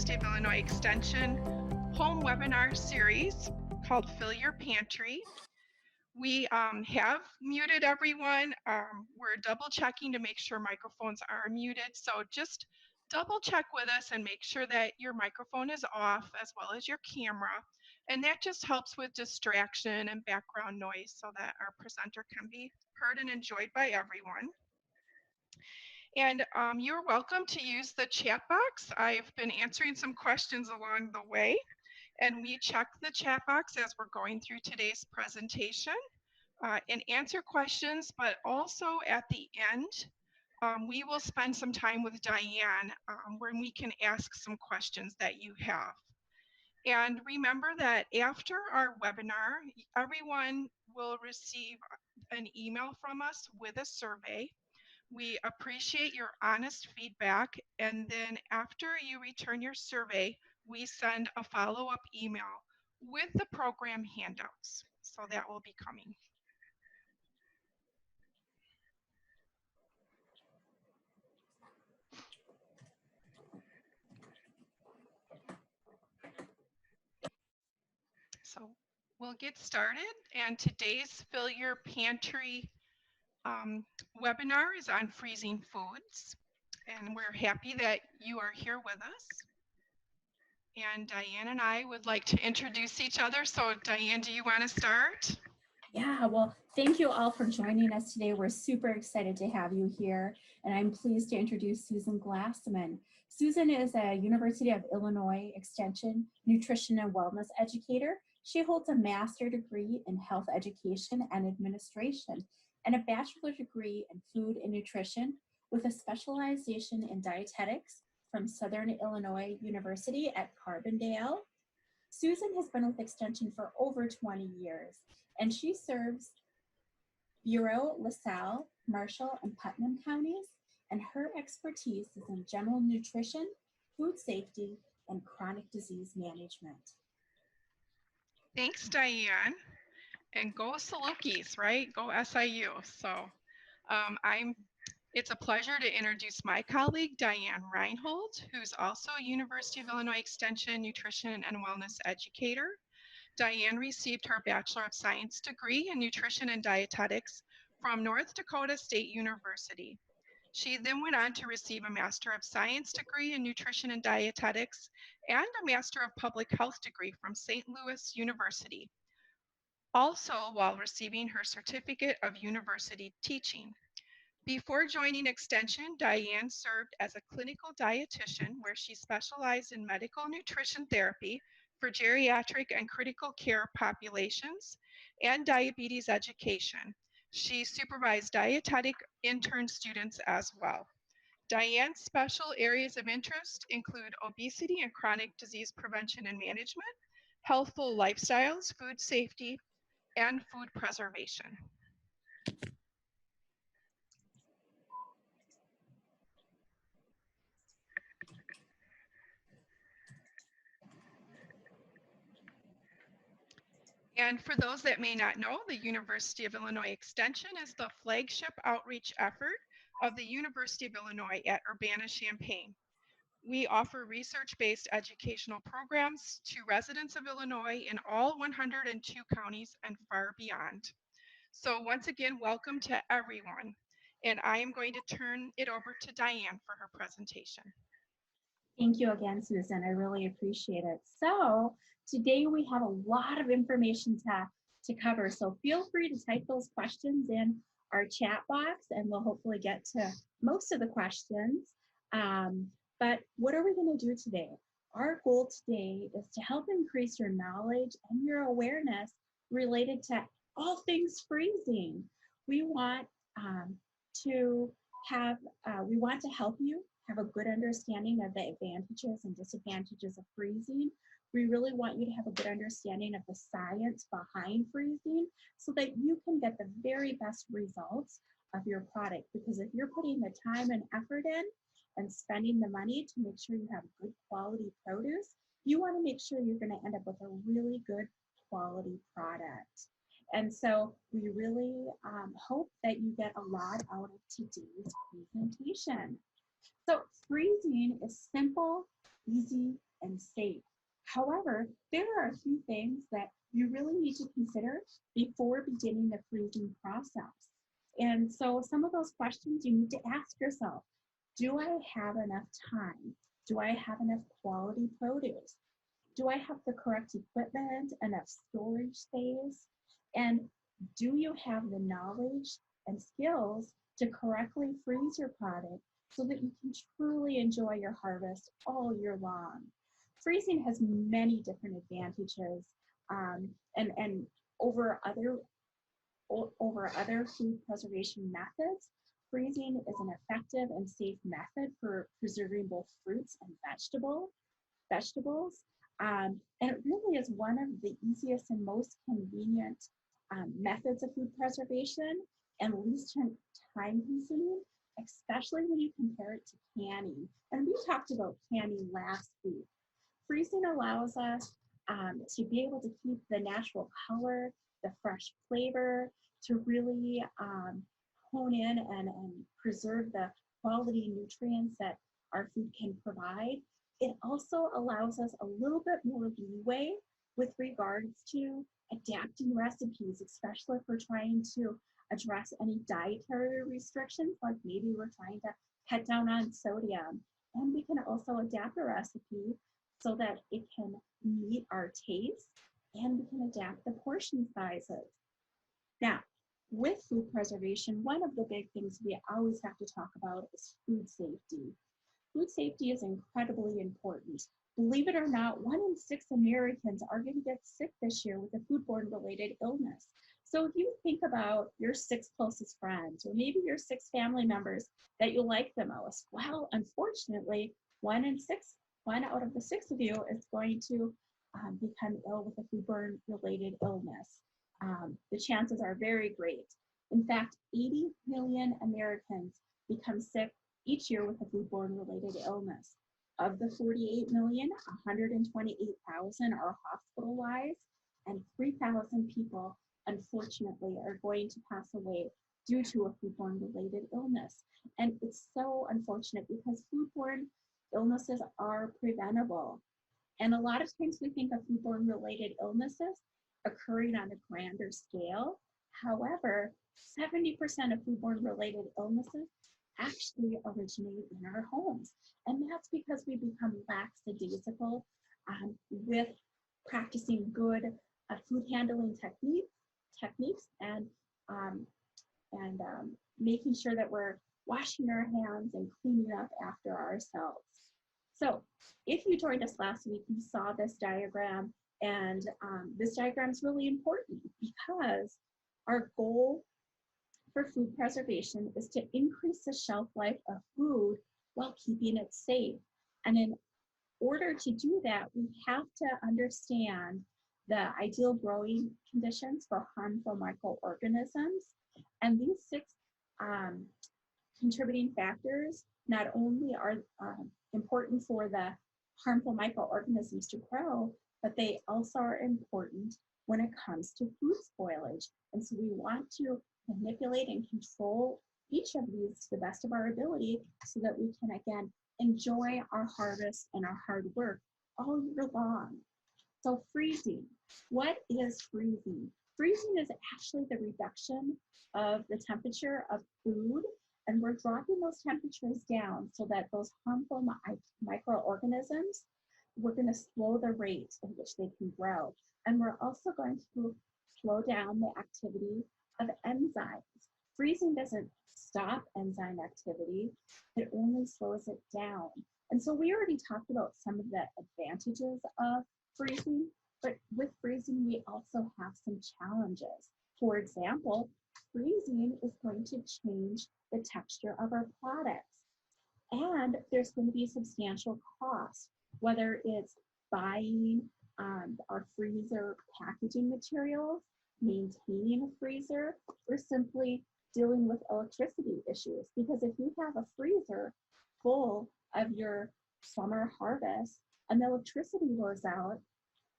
University of Illinois Extension home webinar series called Fill Your Pantry. We have muted everyone. We're double checking to make sure microphones are muted. So just double check with us and make sure that your microphone is off as well as your camera. And that just helps with distraction and background noise so that our presenter can be heard and enjoyed by everyone. And you're welcome to use the chat box. I've been answering some questions along the way, and we check the chat box as we're going through today's presentation and answer questions, but also at the end, we will spend some time with Diane where we can ask some questions that you have. And remember that after our webinar, everyone will receive an email from us with a survey. We appreciate your honest feedback, and then after you return your survey, we send a follow-up email with the program handouts. So that will be coming. So we'll get started, and today's Fill Your Pantry webinar is on freezing foods, and we're happy that you are here with us. And Diane and I would like to introduce each other. So Diane, do you want to start? Yeah, well, thank you all for joining us today. We're super excited to have you here, and I'm pleased to introduce Susan Glassman. Susan is a University of Illinois Extension nutrition and wellness educator. She holds a master's degree in health education and administration and a bachelor's degree in food and nutrition with a specialization in dietetics from Southern Illinois University at Carbondale. Susan has been with Extension for over 20 years, and she serves Bureau, LaSalle, Marshall, and Putnam counties, and her expertise is in general nutrition, food safety, and chronic disease management. Thanks, Diane. And go Salukis, right? Go SIU. So it's a pleasure to introduce my colleague, Diane Reinhold, who's also a University of Illinois Extension nutrition and wellness educator. Diane received her Bachelor of Science degree in nutrition and dietetics from North Dakota State University. She then went on to receive a Master of Science degree in nutrition and dietetics and a Master of Public Health degree from St. Louis University, also while receiving her Certificate of University Teaching. Before joining Extension, Diane served as a clinical dietitian where she specialized in medical nutrition therapy for geriatric and critical care populations and diabetes education. She supervised dietetic intern students as well. Diane's special areas of interest include obesity and chronic disease prevention and management, healthful lifestyles, food safety, and food preservation. And for those that may not know, the University of Illinois Extension is the flagship outreach effort of the University of Illinois at Urbana-Champaign. We offer research-based educational programs to residents of Illinois in all 102 counties and far beyond. So once again, welcome to everyone. And I am going to turn it over to Diane for her presentation. Thank you again, Susan. I really appreciate it. So today we have a lot of information to cover. So feel free to type those questions in our chat box and we'll hopefully get to most of the questions. But what are we going to do today? Our goal today is to help increase your knowledge and your awareness related to all things freezing. We want to help you have a good understanding of the advantages and disadvantages of freezing. We really want you to have a good understanding of the science behind freezing so that you can get the very best results of your product. Because if you're putting the time and effort in and spending the money to make sure you have good quality produce, you want to make sure you're going to end up with a really good quality product. And so we really hope that you get a lot out of today's presentation. So freezing is simple, easy, and safe. However, there are a few things that you really need to consider before beginning the freezing process. And so some of those questions you need to ask yourself. Do I have enough time? Do I have enough quality produce? Do I have the correct equipment, enough storage space? And do you have the knowledge and skills to correctly freeze your product so that you can truly enjoy your harvest all year long? Freezing has many different advantages, and over other food preservation methods, freezing is an effective and safe method for preserving both fruits and vegetables. And it really is one of the easiest and most convenient methods of food preservation and least time consuming, especially when you compare it to canning. And we talked about canning last week. Freezing allows us to be able to keep the natural color, the fresh flavor, to really hone in and preserve the quality nutrients that our food can provide. It also allows us a little bit more leeway with regards to adapting recipes, especially if we're trying to address any dietary restrictions, like maybe we're trying to cut down on sodium. And we can also adapt a recipe so that it can meet our taste, and we can adapt the portion sizes. Now, with food preservation, one of the big things we always have to talk about is food safety. Food safety is incredibly important. Believe it or not, 1 in 6 Americans are going to get sick this year with a foodborne related illness. So if you think about your 6 closest friends, or maybe your 6 family members that you like the most, well, unfortunately, 1 out of the 6 of you is going to become ill with a foodborne related illness. The chances are very great. In fact, 80 million Americans become sick each year with a foodborne related illness. Of the 48 million, 128,000 are hospitalized, and 3,000 people, unfortunately, are going to pass away due to a foodborne related illness. And it's so unfortunate because foodborne illnesses are preventable. And a lot of times we think of foodborne related illnesses occurring on a grander scale. However, 70% of foodborne related illnesses actually originate in our homes. And that's because we become lackadaisical with practicing good food handling techniques and making sure that we're washing our hands and cleaning up after ourselves. So if you joined us last week, you saw this diagram, and this diagram is really important because our goal for food preservation is to increase the shelf life of food while keeping it safe. And in order to do that, we have to understand the ideal growing conditions for harmful microorganisms. And these 6 contributing factors not only are important for the harmful microorganisms to grow, but they also are important when it comes to food spoilage. And so we want to manipulate and control each of these to the best of our ability so that we can, again, enjoy our harvest and our hard work all year long. So freezing. What is freezing? Freezing is actually the reduction of the temperature of food, and we're dropping those temperatures down so that those harmful microorganisms, we're going to slow the rate in which they can grow. And we're also going to slow down the activity of enzymes. Freezing doesn't stop enzyme activity, it only slows it down. And so we already talked about some of the advantages of freezing, but with freezing, we also have some challenges. For example, freezing is going to change the texture of our products. And there's going to be substantial cost, whether it's buying our freezer packaging materials, maintaining a freezer, or simply dealing with electricity issues. Because if you have a freezer full of your summer harvest and the electricity goes out,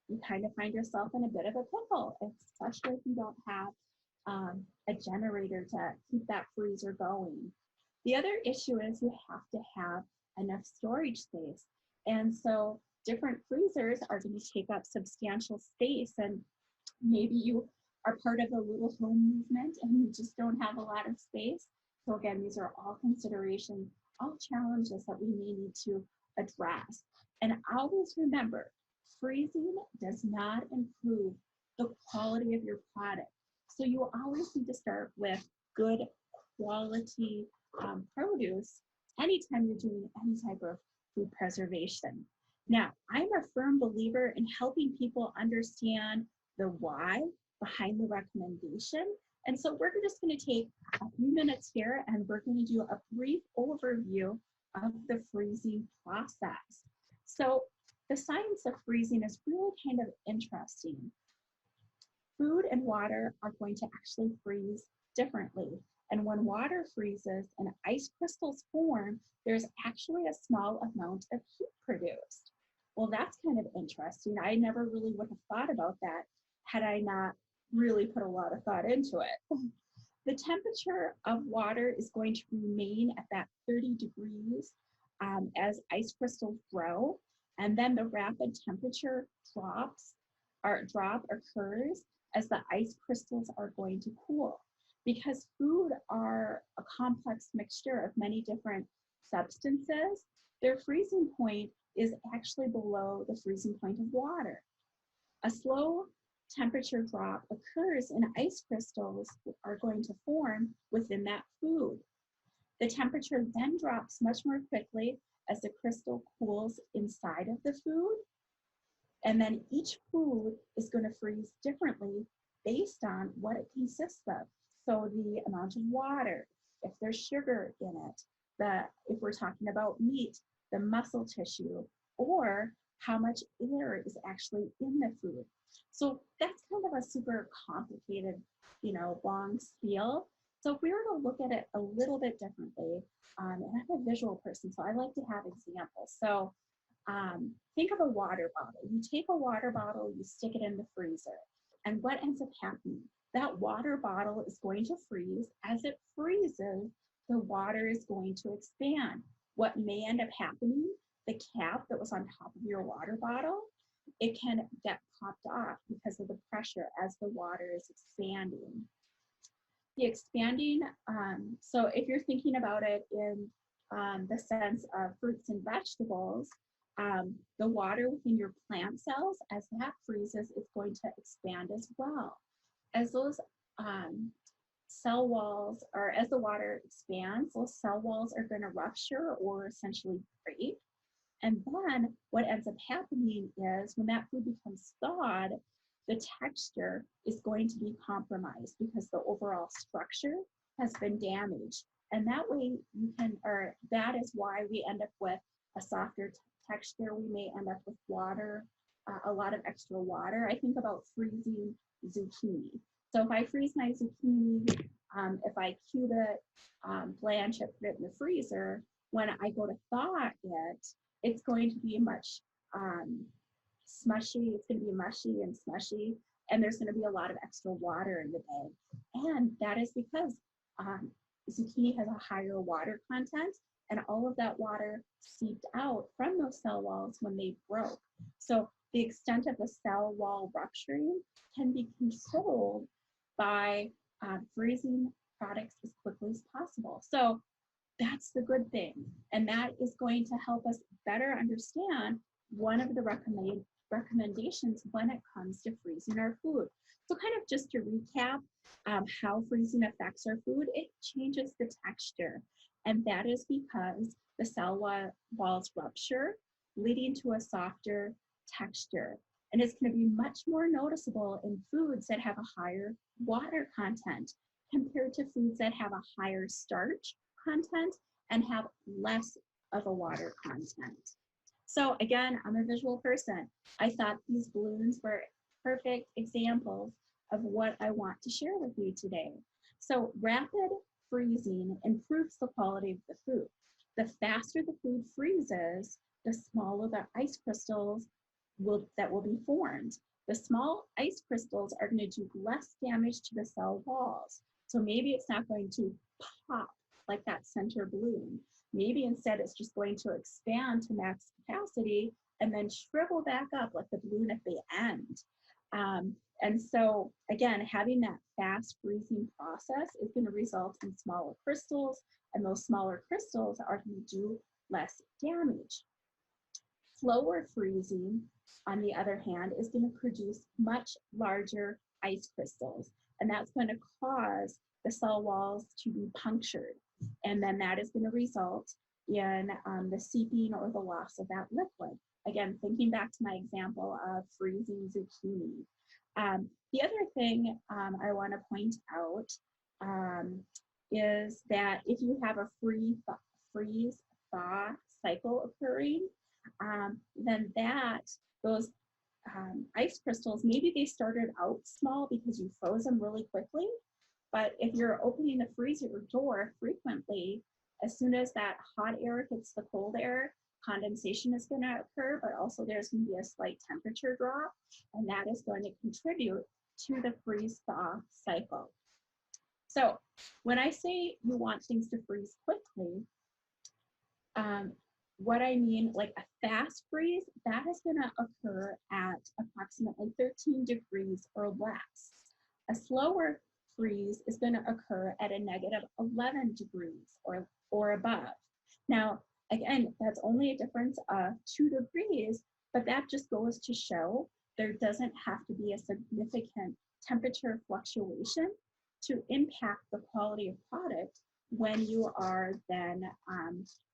you kind of find yourself in a bit of a pickle, especially if you don't have a generator to keep that freezer going. The other issue is you have to have enough storage space. And so different freezers are going to take up substantial space, and maybe you are part of the little home movement and you just don't have a lot of space. So again, these are all considerations, all challenges that we may need to address. And always remember, freezing does not improve the quality of your product. So you always need to start with good quality produce anytime you're doing any type of food preservation. Now, I'm a firm believer in helping people understand the why behind the recommendation. And so we're just going to take a few minutes here and we're going to do a brief overview of the freezing process. So the science of freezing is really kind of interesting. Food and water are going to actually freeze differently. And when water freezes and ice crystals form, there's actually a small amount of heat produced. Well, that's kind of interesting. I never really would have thought about that had I not really put a lot of thought into it. The temperature of water is going to remain at that 30 degrees as ice crystals grow, and then the rapid temperature drop occurs as the ice crystals are going to cool. Because food are a complex mixture of many different substances, their freezing point is actually below the freezing point of water. A slow temperature drop occurs and ice crystals are going to form within that food. The temperature then drops much more quickly as the crystal cools inside of the food. And then each food is going to freeze differently based on what it consists of. So the amount of water, if there's sugar in it, if we're talking about meat, the muscle tissue, or how much air is actually in the food. So that's kind of a super complicated, long spiel. So if we were to look at it a little bit differently, and I'm a visual person, so I like to have examples. So think of a water bottle. You take a water bottle, you stick it in the freezer, and what ends up happening? That water bottle is going to freeze. As it freezes, the water is going to expand. What may end up happening, the cap that was on top of your water bottle, it can get popped off because of the pressure as the water is expanding. The expanding, so if you're thinking about it in the sense of fruits and vegetables, the water within your plant cells, as that freezes, is going to expand as well. As those cell walls, or as the water expands, those cell walls are going to rupture or essentially break. And then what ends up happening is when that food becomes thawed, the texture is going to be compromised because the overall structure has been damaged. And that way that is why we end up with a softer texture. We may end up with water, a lot of extra water. I think about freezing zucchini. So if I freeze my zucchini, if I cube it, blanch it, put it in the freezer, when I go to thaw it, it's going to be much smushy. It's going to be mushy and smushy, and there's going to be a lot of extra water in the bag. And that is because zucchini has a higher water content, and all of that water seeped out from those cell walls when they broke. So the extent of the cell wall rupturing can be controlled by freezing products as quickly as possible. So that's the good thing. And that is going to help us better understand one of the recommendations when it comes to freezing our food. So kind of just to recap how freezing affects our food, it changes the texture. And that is because the cell walls rupture, leading to a softer texture. And it's going to be much more noticeable in foods that have a higher water content compared to foods that have a higher starch content and have less of a water content. So again, I'm a visual person. I thought these balloons were perfect examples of what I want to share with you today. So rapid freezing improves the quality of the food. The faster the food freezes, the smaller the ice crystals that will be formed. The small ice crystals are going to do less damage to the cell walls. So maybe it's not going to pop like that center balloon. Maybe instead it's just going to expand to max capacity and then shrivel back up like the balloon at the end. And so again, having that fast freezing process is going to result in smaller crystals, and those smaller crystals are going to do less damage. Slower freezing, on the other hand, is going to produce much larger ice crystals, and that's going to cause the cell walls to be punctured, and then that is going to result in the seeping or the loss of that liquid. Again, thinking back to my example of freezing zucchini. The other thing I want to point out is that if you have a freeze-thaw cycle occurring, then those ice crystals, maybe they started out small because you froze them really quickly, but if you're opening the freezer door frequently, as soon as that hot air hits the cold air, condensation is going to occur, but also there's going to be a slight temperature drop, and that is going to contribute to the freeze-thaw cycle. So when I say you want things to freeze quickly, what I mean, like a fast freeze, that is going to occur at approximately 13 degrees or less. A slower freeze is going to occur at a negative 11 degrees or above. Now, again, that's only a difference of 2 degrees, but that just goes to show there doesn't have to be a significant temperature fluctuation to impact the quality of product when you are then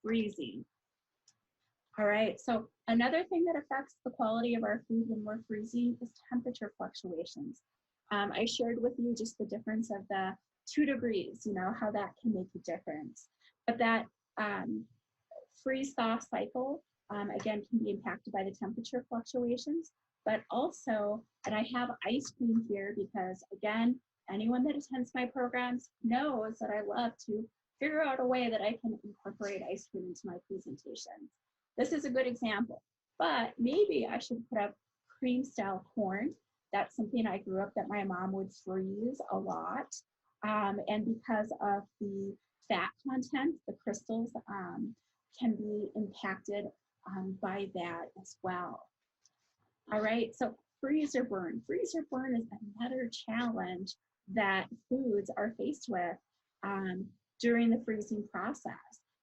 freezing. All right, so another thing that affects the quality of our food when we're freezing is temperature fluctuations. I shared with you just the difference of the 2 degrees, you know, how that can make a difference. But that freeze-thaw cycle, again, can be impacted by the temperature fluctuations, but also, and I have ice cream here because, again, anyone that attends my programs knows that I love to figure out a way that I can incorporate ice cream into my presentations. This is a good example, but maybe I should put up cream-style corn. That's something I grew up that my mom would freeze a lot. And because of the fat content, the crystals can be impacted by that as well. All right, so freezer burn. Freezer burn is another challenge that foods are faced with during the freezing process.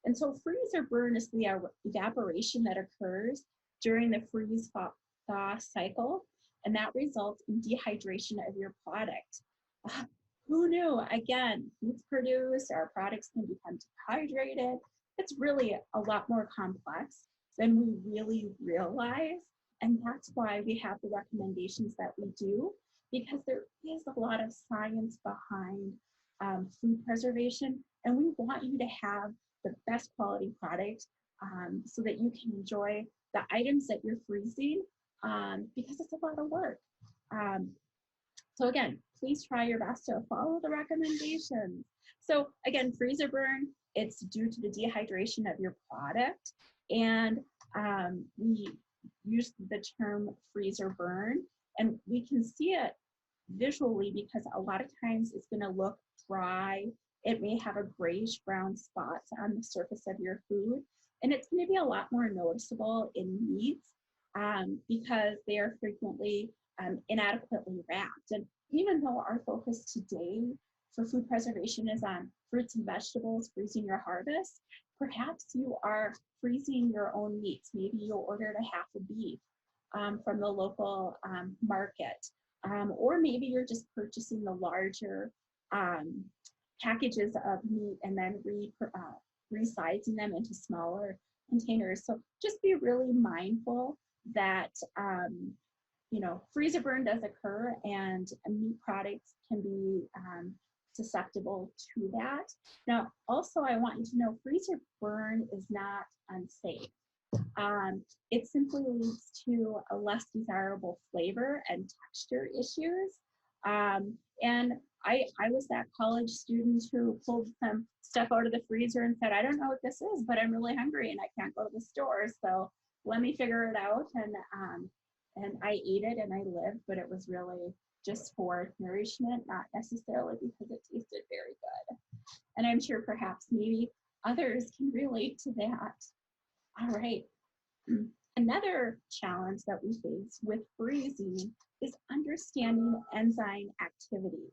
And so freezer burn is the evaporation that occurs during the freeze-thaw cycle, and that results in dehydration of your product. Who knew? Again, foods produced, our products can become dehydrated. It's really a lot more complex than we really realize, and that's why we have the recommendations that we do, because there is a lot of science behind food preservation, and we want you to have the best quality product so that you can enjoy the items that you're freezing because it's a lot of work. So again, please try your best to follow the recommendations. So again, freezer burn, it's due to the dehydration of your product, and we use the term freezer burn, and we can see it visually because a lot of times it's going to look dry. It may have a grayish brown spots on the surface of your food, and it's going to be a lot more noticeable in meats because they are frequently inadequately wrapped. And even though our focus today for food preservation is on fruits and vegetables, freezing your harvest, perhaps you are freezing your own meats. Maybe you ordered a half a beef from the local market, or maybe you're just purchasing the larger packages of meat and then resizing them into smaller containers. So just be really mindful that you know, freezer burn does occur, and meat products can be susceptible to that. Now, also, I want you to know freezer burn is not unsafe. It simply leads to a less desirable flavor and texture issues. And I was that college student who pulled some stuff out of the freezer and said, I don't know what this is, but I'm really hungry and I can't go to the store, so let me figure it out. And I ate it and I lived, but it was really just for nourishment, not necessarily because it tasted very good. And I'm sure perhaps maybe others can relate to that. All right. Another challenge that we face with freezing is understanding enzyme activity.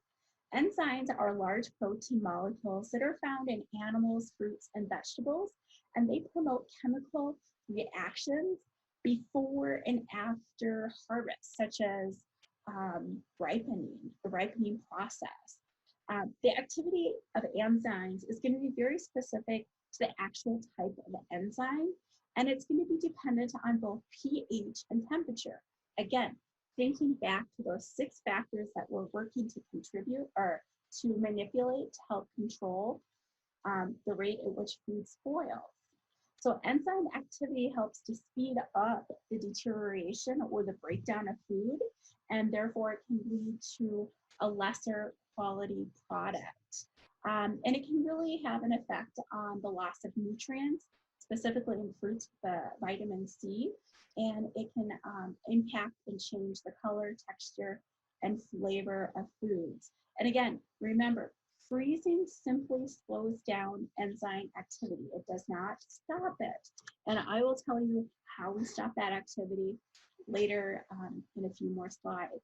Enzymes are large protein molecules that are found in animals, fruits, and vegetables, and they promote chemical reactions before and after harvest, such as ripening, the ripening process. The activity of enzymes is going to be very specific to the actual type of enzyme, and it's going to be dependent on both pH and temperature. Again, thinking back to those 6 factors that we're working to contribute or to manipulate to help control the rate at which food spoils. So enzyme activity helps to speed up the deterioration or the breakdown of food, and therefore it can lead to a lesser quality product. And it can really have an effect on the loss of nutrients, specifically in fruits, the vitamin C, and it can impact and change the color, texture, and flavor of foods. And again, remember, freezing simply slows down enzyme activity. It does not stop it. And I will tell you how we stop that activity later in a few more slides.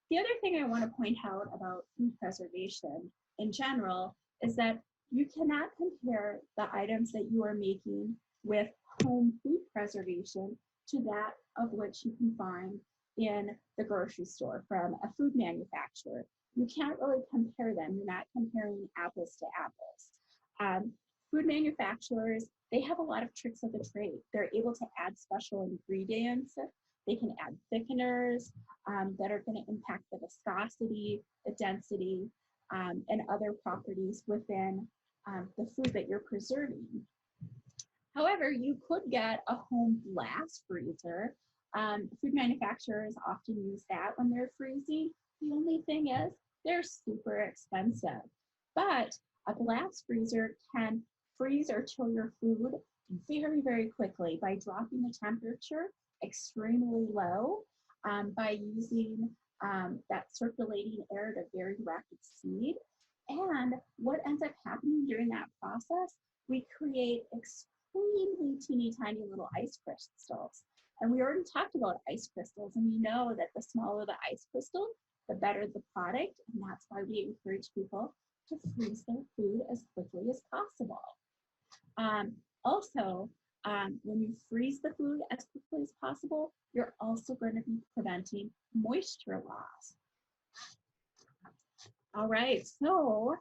The other thing I want to point out about food preservation in general is that you cannot compare the items that you are making with home food preservation to that of which you can find in the grocery store from a food manufacturer. You can't really compare them. You're not comparing apples to apples. Food manufacturers, they have a lot of tricks of the trade. They're able to add special ingredients. They can add thickeners that are going to impact the viscosity, the density, and other properties within the food that you're preserving. However, you could get a home glass freezer. Food manufacturers often use that when they're freezing. The only thing is they're super expensive. But a glass freezer can freeze or chill your food very, very quickly by dropping the temperature extremely low, by using that circulating air at a very rapid speed. And what ends up happening during that process, we create extremely teeny tiny little ice crystals. And we already talked about ice crystals, and we know that the smaller the ice crystal, the better the product, and that's why we encourage people to freeze their food as quickly as possible. Also, when you freeze the food as quickly as possible, you're also going to be preventing moisture loss. All right, so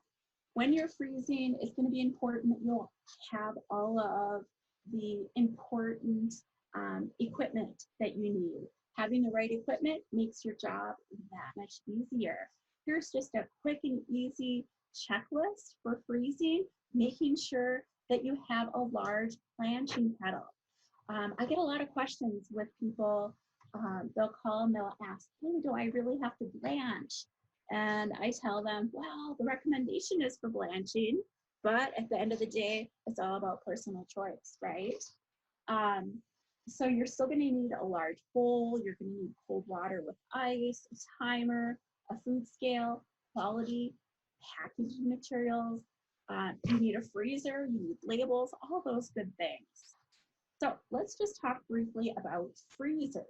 when you're freezing, it's going to be important that you'll have all of the important equipment that you need. Having the right equipment makes your job that much easier. Here's just a quick and easy checklist for freezing, making sure that you have a large blanching kettle. I get a lot of questions with people. They'll call and they'll ask, hey, do I really have to blanch? And I tell them, well, the recommendation is for blanching, but at the end of the day, it's all about personal choice, right? So you're still going to need a large bowl. You're going to need cold water with ice, a timer, a food scale, quality, packaging materials. You need a freezer, you need labels, all those good things. So let's just talk briefly about freezers.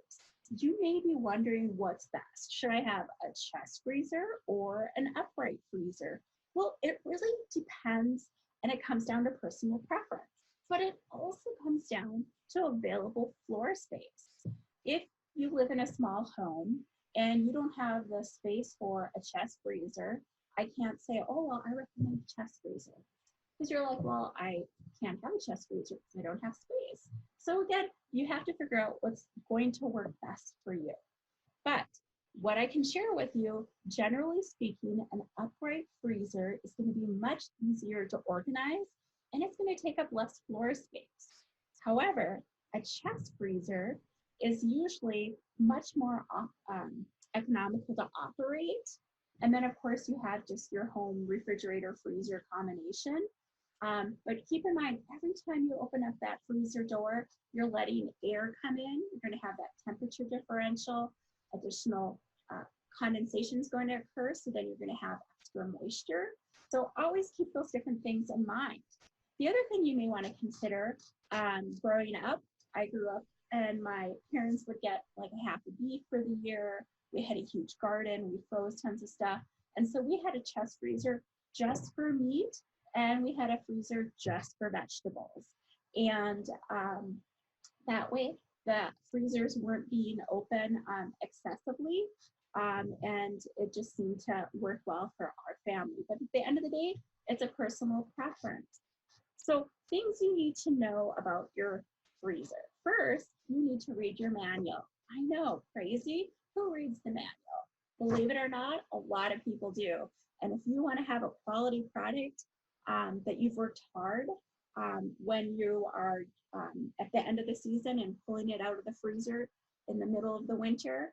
You may be wondering what's best. Should I have a chest freezer or an upright freezer? Well, it really depends, and it comes down to personal preference. But it also comes down to available floor space. If you live in a small home and you don't have the space for a chest freezer, I can't say, oh, well, I recommend a chest freezer. Because you're like, well, I can't have a chest freezer because I don't have space. So again, you have to figure out what's going to work best for you. But what I can share with you, generally speaking, an upright freezer is going to be much easier to organize, and it's going to take up less floor space. However, a chest freezer is usually much more economical to operate. And then, of course, you have just your home refrigerator freezer combination. But keep in mind, every time you open up that freezer door, you're letting air come in. You're going to have that temperature differential, additional condensation is going to occur. So then you're going to have extra moisture. So always keep those different things in mind. The other thing you may want to consider, growing up, I grew up and my parents would get like a half a beef for the year. We had a huge garden, we froze tons of stuff. And so we had a chest freezer just for meat, and we had a freezer just for vegetables. And that way, the freezers weren't being open excessively, and it just seemed to work well for our family. But at the end of the day, it's a personal preference. So things you need to know about your freezer. First, you need to read your manual. I know, crazy. Who reads the manual? Believe it or not, a lot of people do. And if you want to have a quality product that you've worked hard when you are at the end of the season and pulling it out of the freezer in the middle of the winter,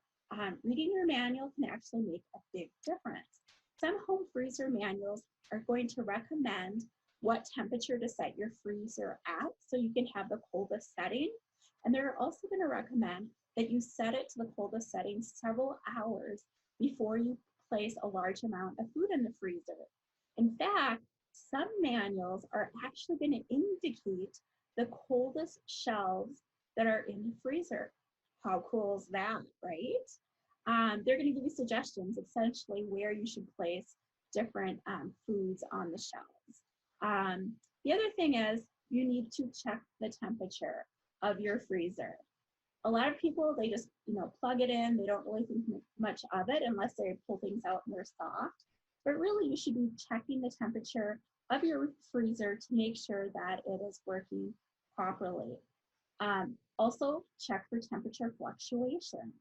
reading your manual can actually make a big difference. Some home freezer manuals are going to recommend what temperature to set your freezer at so you can have the coldest setting. And they're also going to recommend that you set it to the coldest setting several hours before you place a large amount of food in the freezer. In fact, some manuals are actually going to indicate the coldest shelves that are in the freezer. How cool is that, right? They're going to give you suggestions, essentially, where you should place different foods on the shelves. The other thing is you need to check the temperature of your freezer. A lot of people, they just plug it in. They don't really think much of it unless they pull things out and they're soft. But really, you should be checking the temperature of your freezer to make sure that it is working properly. Also, check for temperature fluctuations.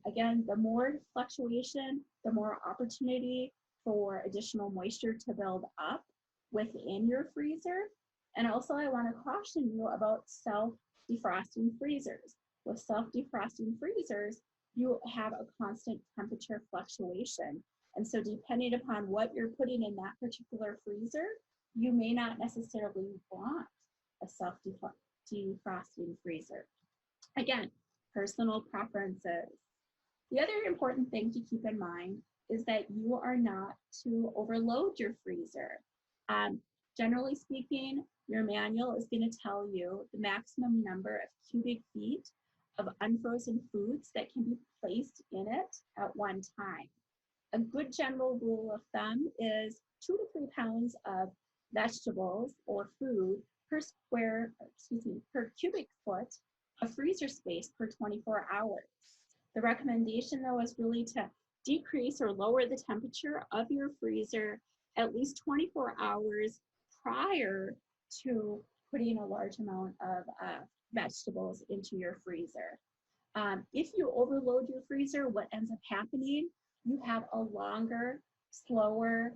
Again, the more fluctuation, the more opportunity for additional moisture to build up within your freezer. And also, I want to caution you about self-defrosting freezers. With self-defrosting freezers, you have a constant temperature fluctuation. And so depending upon what you're putting in that particular freezer, you may not necessarily want a self-defrosting freezer. Again, personal preferences. The other important thing to keep in mind is that you are not to overload your freezer. Generally speaking, your manual is going to tell you the maximum number of cubic feet of unfrozen foods that can be placed in it at one time. A good general rule of thumb is 2 to 3 pounds of vegetables or food per cubic foot of freezer space per 24 hours. The recommendation, though, is really to decrease or lower the temperature of your freezer at least 24 hours prior to putting a large amount of vegetables into your freezer. If you overload your freezer, what ends up happening, you have a longer, slower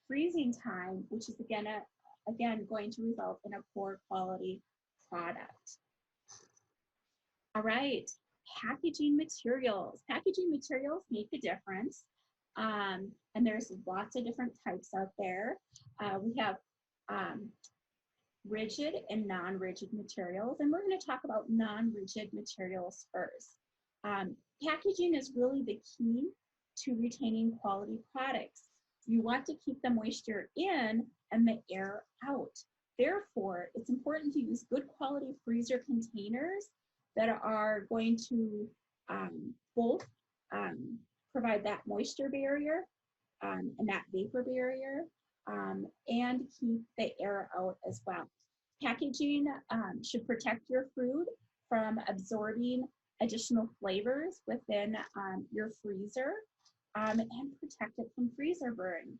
freezing time, which is again going to result in a poor quality product. All right, packaging materials. Packaging materials make a difference. And there's lots of different types out there. We have rigid and non-rigid materials, and we're going to talk about non-rigid materials first. Packaging is really the key to retaining quality products. You want to keep the moisture in and the air out. Therefore, it's important to use good quality freezer containers that are going to both provide that moisture barrier and that vapor barrier and keep the air out as well. Packaging should protect your food from absorbing additional flavors within your freezer and protect it from freezer burn.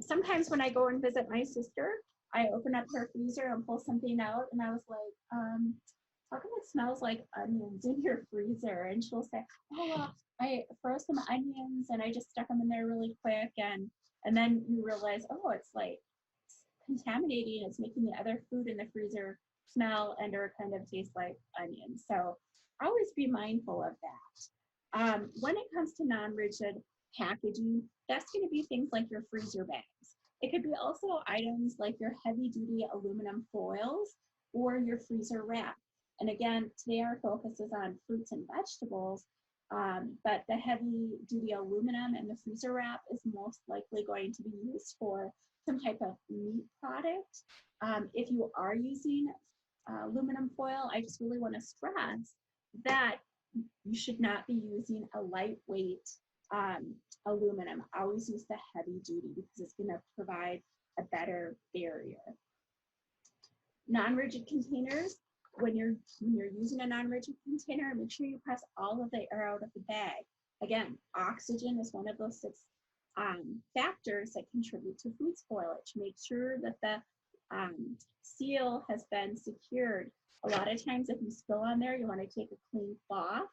Sometimes when I go and visit my sister, I open up her freezer and pull something out, and I was like, how come it smells like onions in your freezer? And she'll say, oh, well, I froze some onions and I just stuck them in there really quick. And then you realize, oh, it's like contaminating. It's making the other food in the freezer smell and or kind of taste like onions. So always be mindful of that. When it comes to non-rigid packaging, that's going to be things like your freezer bags. It could be also items like your heavy-duty aluminum foils or your freezer wrap. And again, today our focus is on fruits and vegetables, but the heavy duty aluminum and the freezer wrap is most likely going to be used for some type of meat product. If you are using aluminum foil, I just really want to stress that you should not be using a lightweight aluminum. Always use the heavy duty because it's going to provide a better barrier. Non-rigid containers, when you're using a non-rigid container, make sure you press all of the air out of the bag. Again, oxygen is one of those 6 factors that contribute to food spoilage. Make sure that the seal has been secured. A lot of times if you spill on there, you want to take a clean cloth,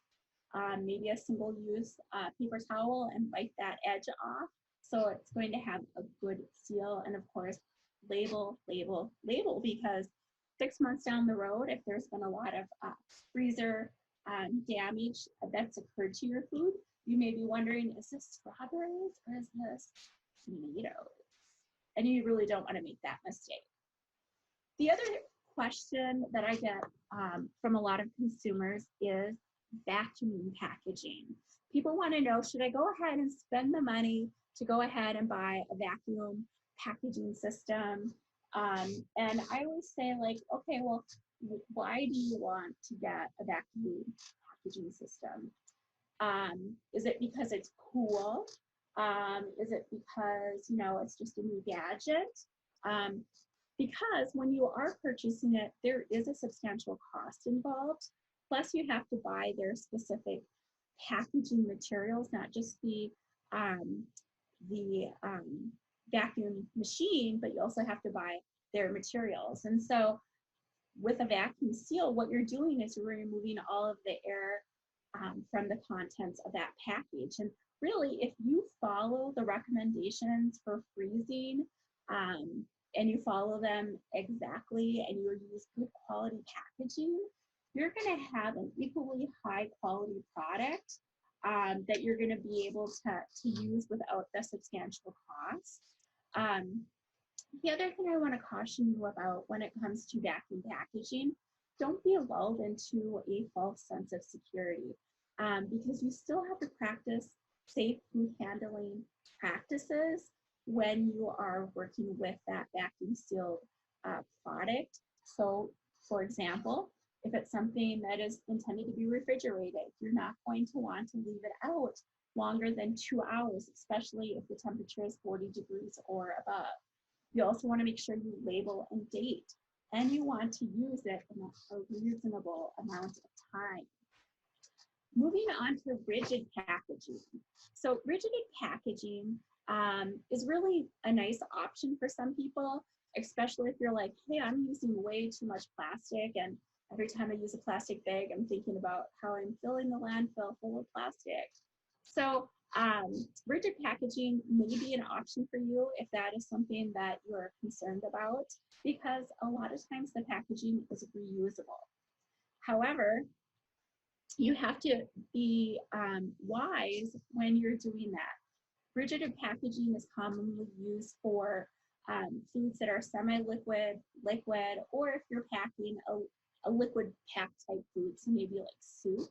maybe a single-use paper towel, and wipe that edge off. So it's going to have a good seal. And of course, label, label, label, because 6 months down the road, if there's been a lot of freezer damage that's occurred to your food, you may be wondering, is this strawberries or is this tomatoes? And you really don't want to make that mistake. The other question that I get from a lot of consumers is vacuuming packaging. People want to know, should I go ahead and spend the money to go ahead and buy a vacuum packaging system? And I always say, like, okay, well, why do you want to get a vacuum packaging system? Is it because it's cool? Is it because, you know, it's just a new gadget? Because when you are purchasing it, there is a substantial cost involved. Plus, you have to buy their specific packaging materials, not just the vacuum machine, but you also have to buy their materials. And so with a vacuum seal, what you're doing is you're removing all of the air from the contents of that package. And really, if you follow the recommendations for freezing and you follow them exactly and you use good quality packaging, you're going to have an equally high quality product that you're going to be able to use without the substantial cost. The other thing I want to caution you about when it comes to vacuum packaging, don't be lulled into a false sense of security because you still have to practice safe food handling practices when you are working with that vacuum sealed product. So, for example, if it's something that is intended to be refrigerated, you're not going to want to leave it out longer than 2 hours, especially if the temperature is 40 degrees or above. You also want to make sure you label and date, and you want to use it in a reasonable amount of time. Moving on to rigid packaging. So rigid packaging is really a nice option for some people, especially if you're like, hey, I'm using way too much plastic, and every time I use a plastic bag, I'm thinking about how I'm filling the landfill full of plastic. So rigid packaging may be an option for you if that is something that you're concerned about, because a lot of times the packaging is reusable. However, you have to be wise when you're doing that. Rigid packaging is commonly used for foods that are semi-liquid, liquid, or if you're packing a liquid pack type food, so maybe like soup.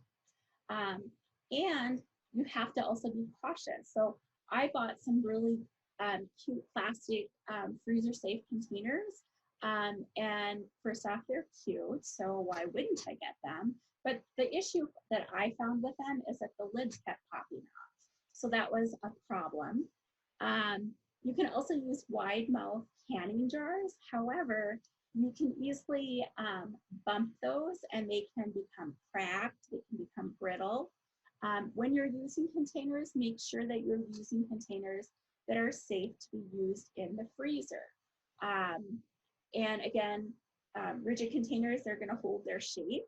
And you have to also be cautious. So I bought some really cute plastic freezer safe containers. And first off, they're cute, so why wouldn't I get them? But the issue that I found with them is that the lids kept popping off. So that was a problem. You can also use wide mouth canning jars. However, you can easily bump those and they can become cracked, they can become brittle. When you're using containers, make sure that you're using containers that are safe to be used in the freezer. And again, rigid containers, they're going to hold their shape.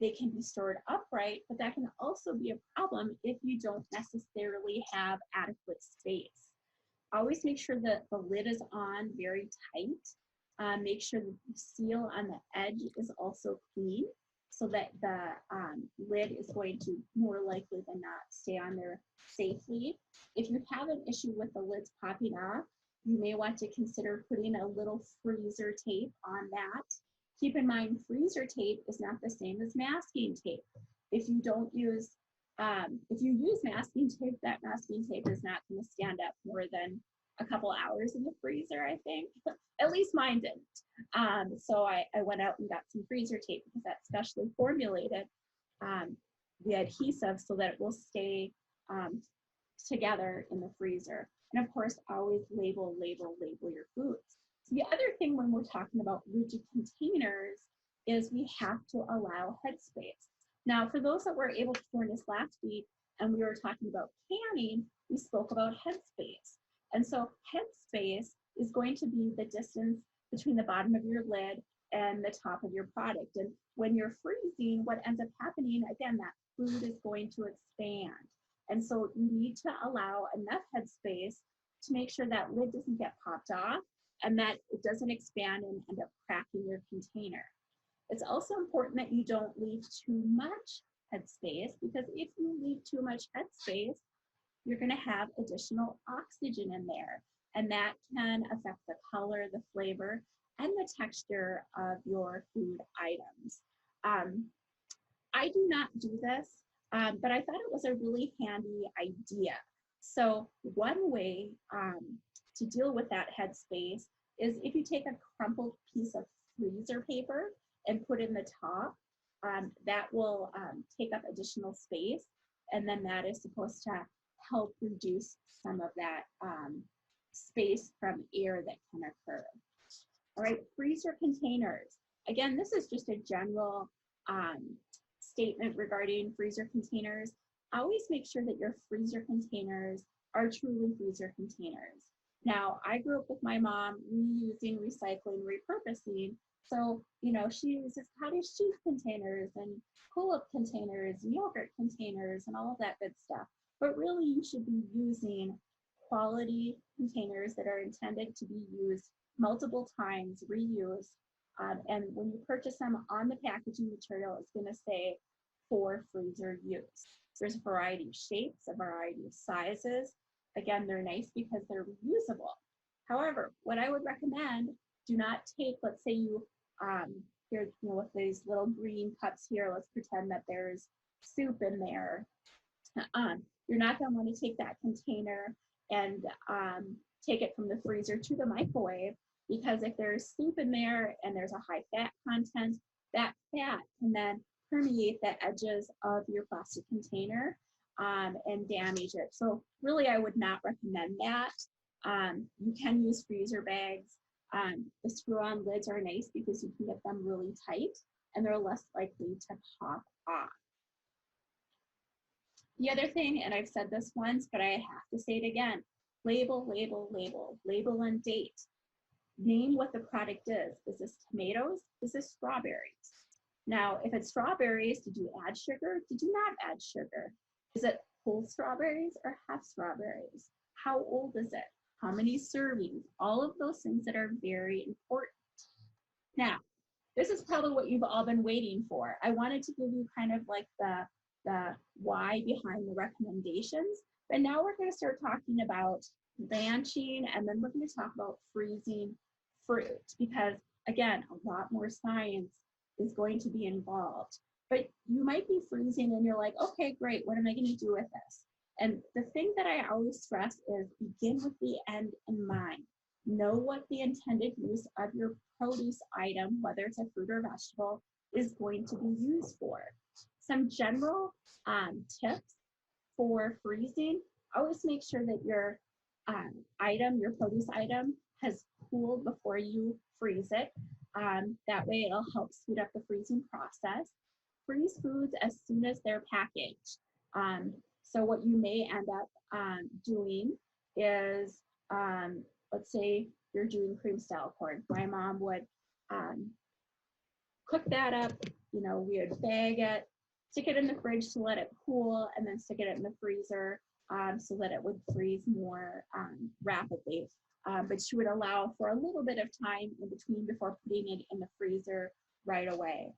They can be stored upright, but that can also be a problem if you don't necessarily have adequate space. Always make sure that the lid is on very tight. Make sure that the seal on the edge is also clean so that the lid is going to more likely than not stay on there safely. If you have an issue with the lids popping off, you may want to consider putting a little freezer tape on that. Keep in mind, freezer tape is not the same as masking tape. If you don't use If you use masking tape, that masking tape is not going to stand up more than a couple hours in the freezer, I think. At least mine didn't. So I went out and got some freezer tape because that's specially formulated, the adhesive, so that it will stay together in the freezer. And of course, always label your foods. So the other thing when we're talking about rigid containers is we have to allow headspace. Now, for those that were able to join us last week and we were talking about canning, we spoke about headspace. And so headspace is going to be the distance between the bottom of your lid and the top of your product. And when you're freezing, what ends up happening, again, that food is going to expand. And so you need to allow enough headspace to make sure that lid doesn't get popped off and that it doesn't expand and end up cracking your container. It's also important that you don't leave too much headspace, because if you leave too much headspace, you're going to have additional oxygen in there, and that can affect the color, the flavor, and the texture of your food items. I do not do this, but I thought it was a really handy idea. So one way to deal with that headspace is if you take a crumpled piece of freezer paper and put in the top, that will take up additional space, and then that is supposed to help reduce some of that space from air that can occur. All right, freezer containers. Again, this is just a general statement regarding freezer containers. Always make sure that your freezer containers are truly freezer containers. Now, I grew up with my mom reusing, recycling, repurposing. So, you know, she uses cottage cheese containers and pull-up containers, yogurt containers, and all of that good stuff. But really, you should be using quality containers that are intended to be used multiple times, reused. And when you purchase them, on the packaging material, it's going to say for freezer use. There's a variety of shapes, a variety of sizes. Again, they're nice because they're reusable. However, what I would recommend, do not take, let's say you, here, you know, with these little green cups here, let's pretend that there's soup in there. You're not going to want to take that container and take it from the freezer to the microwave, because if there's soup in there and there's a high fat content, that fat can then permeate the edges of your plastic container and damage it. So really, I would not recommend that. You can use freezer bags. The screw-on lids are nice because you can get them really tight and they're less likely to pop off. The other thing, and I've said this once, but I have to say it again, label, label, label, label and date. Name what the product is. Is this tomatoes? Is this strawberries? Now, if it's strawberries, did you add sugar? Did you not add sugar? Is it whole strawberries or half strawberries? How old is it? How many servings? All of those things that are very important. Now, this is probably what you've all been waiting for. I wanted to give you kind of like the why behind the recommendations, but now we're going to start talking about blanching, and then we're going to talk about freezing fruit, because again, a lot more science is going to be involved. But you might be freezing and you're like, okay, great, what am I going to do with this? And the thing that I always stress is begin with the end in mind. Know what the intended use of your produce item, whether it's a fruit or vegetable, is going to be used for. Some general tips for freezing: always make sure that your item, your produce item, has cooled before you freeze it. That way it'll help speed up the freezing process. Freeze foods as soon as they're packaged. So what you may end up doing is, let's say you're doing cream style corn. My mom would cook that up, you know, we would bag it, stick it in the fridge to let it cool, and then stick it in the freezer so that it would freeze more rapidly. But she would allow for a little bit of time in between before putting it in the freezer right away.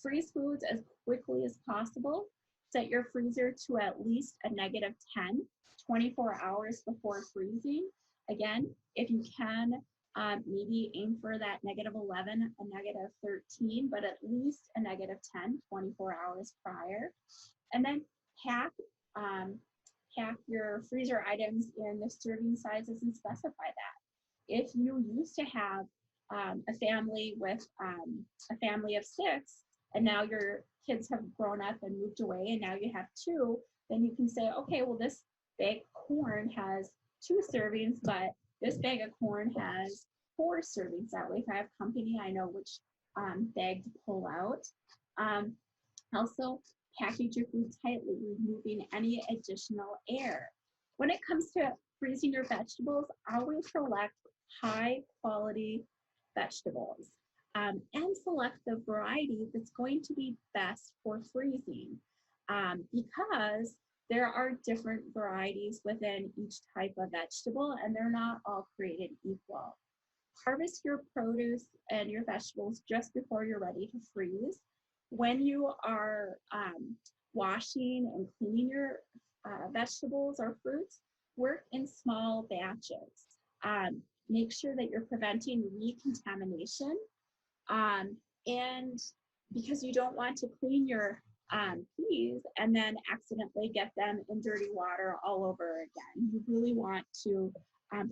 Freeze foods as quickly as possible. Set your freezer to at least a -10, 24 hours before freezing. Again, if you can, maybe aim for that -11, a -13, but at least a -10, 24 hours prior. And then pack your freezer items in the serving sizes and specify that. If you used to have a family with a family of 6, and now your kids have grown up and moved away, and now you have 2, then you can say, okay, well, this bag of corn has 2 servings, but this bag of corn has 4 servings. That way, if I have company, I know which bag to pull out. Also, package your food tightly, removing any additional air. When it comes to freezing your vegetables, always select high quality vegetables and select the variety that's going to be best for freezing because there are different varieties within each type of vegetable and they're not all created equal. Harvest your produce and your vegetables just before you're ready to freeze. When you are washing and cleaning your vegetables or fruits, work in small batches. Make sure that you're preventing recontamination. And because you don't want to clean your peas and then accidentally get them in dirty water all over again. You really want to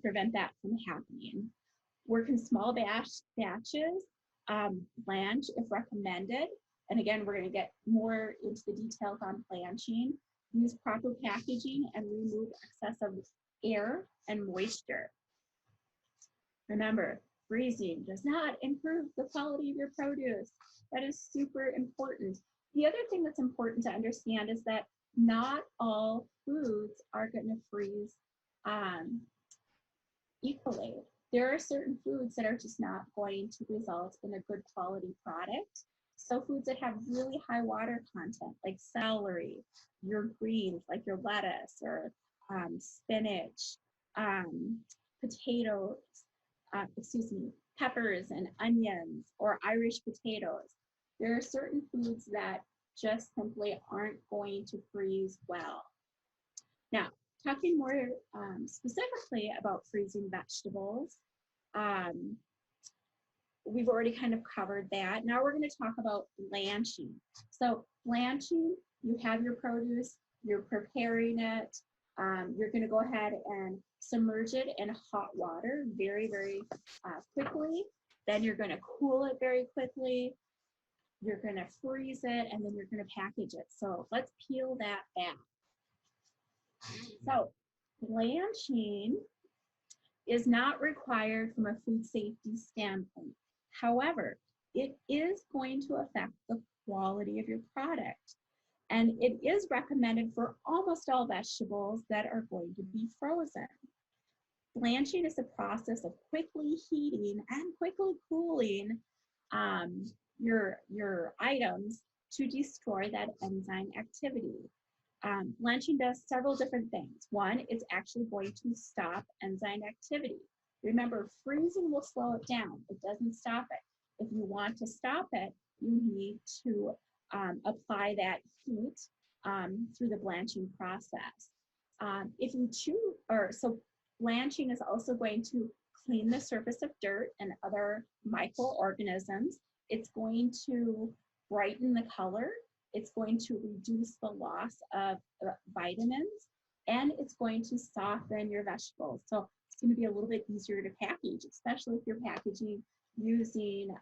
prevent that from happening. Work in small batches, blanch if recommended. And again, we're going to get more into the details on blanching. Use proper packaging and remove excessive air and moisture. Remember, freezing does not improve the quality of your produce. That is super important. The other thing that's important to understand is that not all foods are going to freeze equally. There are certain foods that are just not going to result in a good quality product. So foods that have really high water content, like celery, your greens, like your lettuce or spinach, potatoes, peppers and onions or Irish potatoes. There are certain foods that just simply aren't going to freeze well. Now, talking more specifically about freezing vegetables, we've already kind of covered that. Now we're going to talk about blanching. So blanching, you have your produce, you're preparing it, you're going to go ahead and submerge it in hot water very, very quickly. Then you're going to cool it very quickly. You're going to freeze it, and then you're going to package it. So let's peel that back. So blanching is not required from a food safety standpoint. However, it is going to affect the quality of your product. And it is recommended for almost all vegetables that are going to be frozen. Blanching is the process of quickly heating and quickly cooling your items to destroy that enzyme activity. Blanching does several different things. One, it's actually going to stop enzyme activity. Remember, freezing will slow it down. It doesn't stop it. If you want to stop it, you need to apply that heat through the blanching process. If you choose, so blanching is also going to clean the surface of dirt and other microorganisms. It's going to brighten the color. It's going to reduce the loss of vitamins, and it's going to soften your vegetables. So it's going to be a little bit easier to package, especially if you're packaging using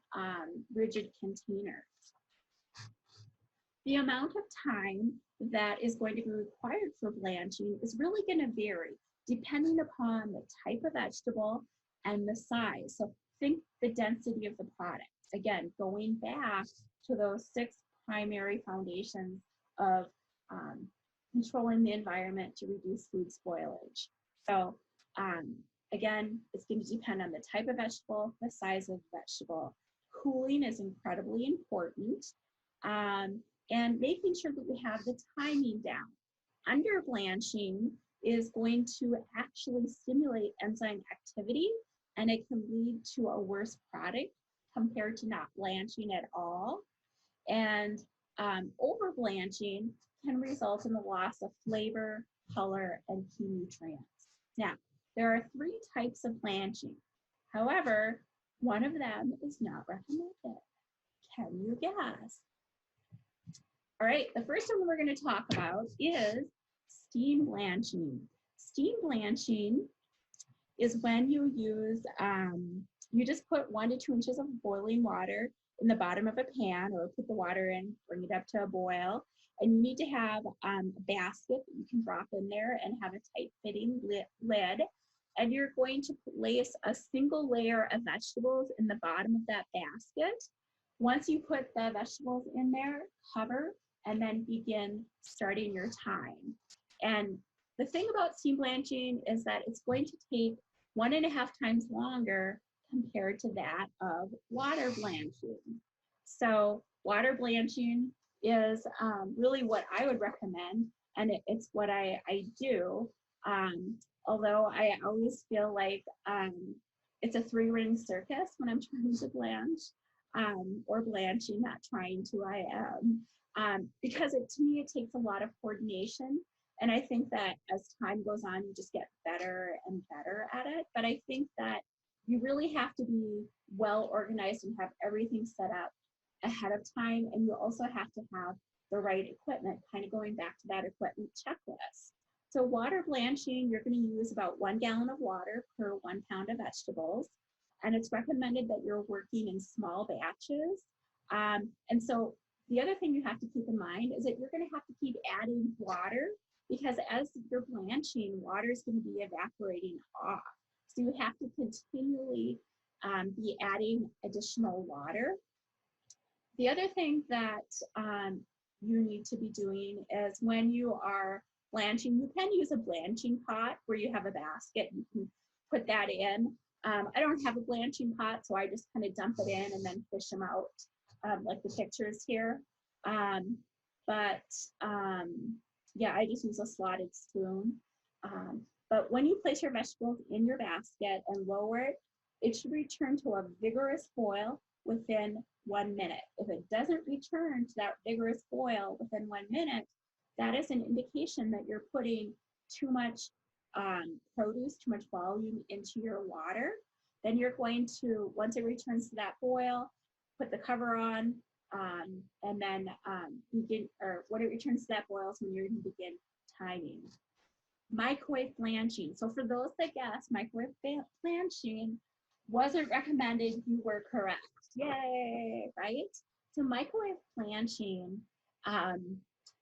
rigid containers. The amount of time that is going to be required for blanching is really going to vary depending upon the type of vegetable and the size. So think the density of the product. Again, going back to those 6 primary foundations of controlling the environment to reduce food spoilage. So again, it's going to depend on the type of vegetable, the size of the vegetable. Cooling is incredibly important, and making sure that we have the timing down. Under blanching is going to actually stimulate enzyme activity, and it can lead to a worse product compared to not blanching at all. And over blanching can result in the loss of flavor, color, and key nutrients. Now, there are 3 types of blanching. However, one of them is not recommended. Can you guess? All right, the first one we're going to talk about is steam blanching. Steam blanching is when you use, you just put 1 to 2 inches of boiling water in the bottom of a pan, or put the water in, bring it up to a boil. And you need to have a basket that you can drop in there and have a tight fitting lid. And you're going to place a single layer of vegetables in the bottom of that basket. Once you put the vegetables in there, cover, and then begin starting your time. And the thing about steam blanching is that it's going to take 1.5 times longer compared to that of water blanching. So water blanching is really what I would recommend, and it's what I do. Although I always feel like it's a 3-ring circus when I'm trying to blanch, or blanching, not trying to, I am. Because to me, it takes a lot of coordination. And I think that as time goes on, you just get better and better at it. But I think that you really have to be well organized and have everything set up ahead of time. And you also have to have the right equipment, kind of going back to that equipment checklist. So water blanching, you're going to use about 1 gallon of water per 1 pound of vegetables. And it's recommended that you're working in small batches. And so the other thing you have to keep in mind is that you're going to have to keep adding water, because as you're blanching, water is going to be evaporating off. So you have to continually be adding additional water. The other thing that you need to be doing is when you are blanching, you can use a blanching pot where you have a basket. You can put that in. I don't have a blanching pot, so I just kind of dump it in and then fish them out, like the pictures here. Yeah, I just use a slotted spoon. But when you place your vegetables in your basket and lower it, it should return to a vigorous boil within 1 minute. If it doesn't return to that vigorous boil within 1 minute, that is an indication that you're putting too much produce, too much volume into your water. Then you're going to, once it returns to that boil, put the cover on, and then begin, or when it returns to that boil is when you're going to begin timing. Microwave blanching. So for those that guessed, microwave blanching wasn't recommended, you were correct. Yay, right? So microwave blanching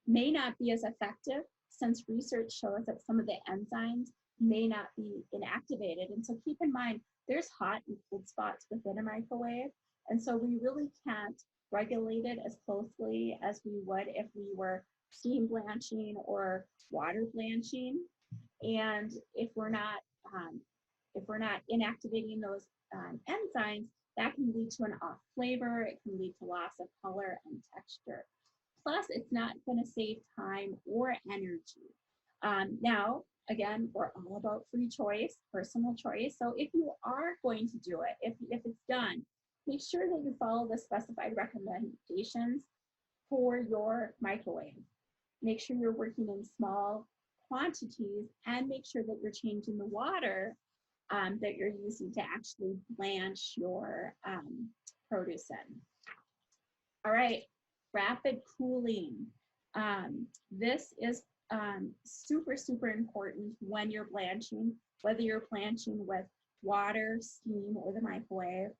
may not be as effective, since research shows that some of the enzymes may not be inactivated. And so keep in mind, there's hot and cold spots within a microwave. And so we really can't regulate it as closely as we would if we were steam blanching or water blanching. And if we're not inactivating those enzymes, that can lead to an off flavor. It can lead to loss of color and texture. Plus, it's not going to save time or energy. Now, again, we're all about free choice, personal choice. So if you are going to do it, if it's done, make sure that you follow the specified recommendations for your microwave. Make sure you're working in small quantities, and make sure that you're changing the water that you're using to actually blanch your produce in. All right, rapid cooling. This is super, super important when you're blanching, whether you're blanching with water, steam, or the microwave.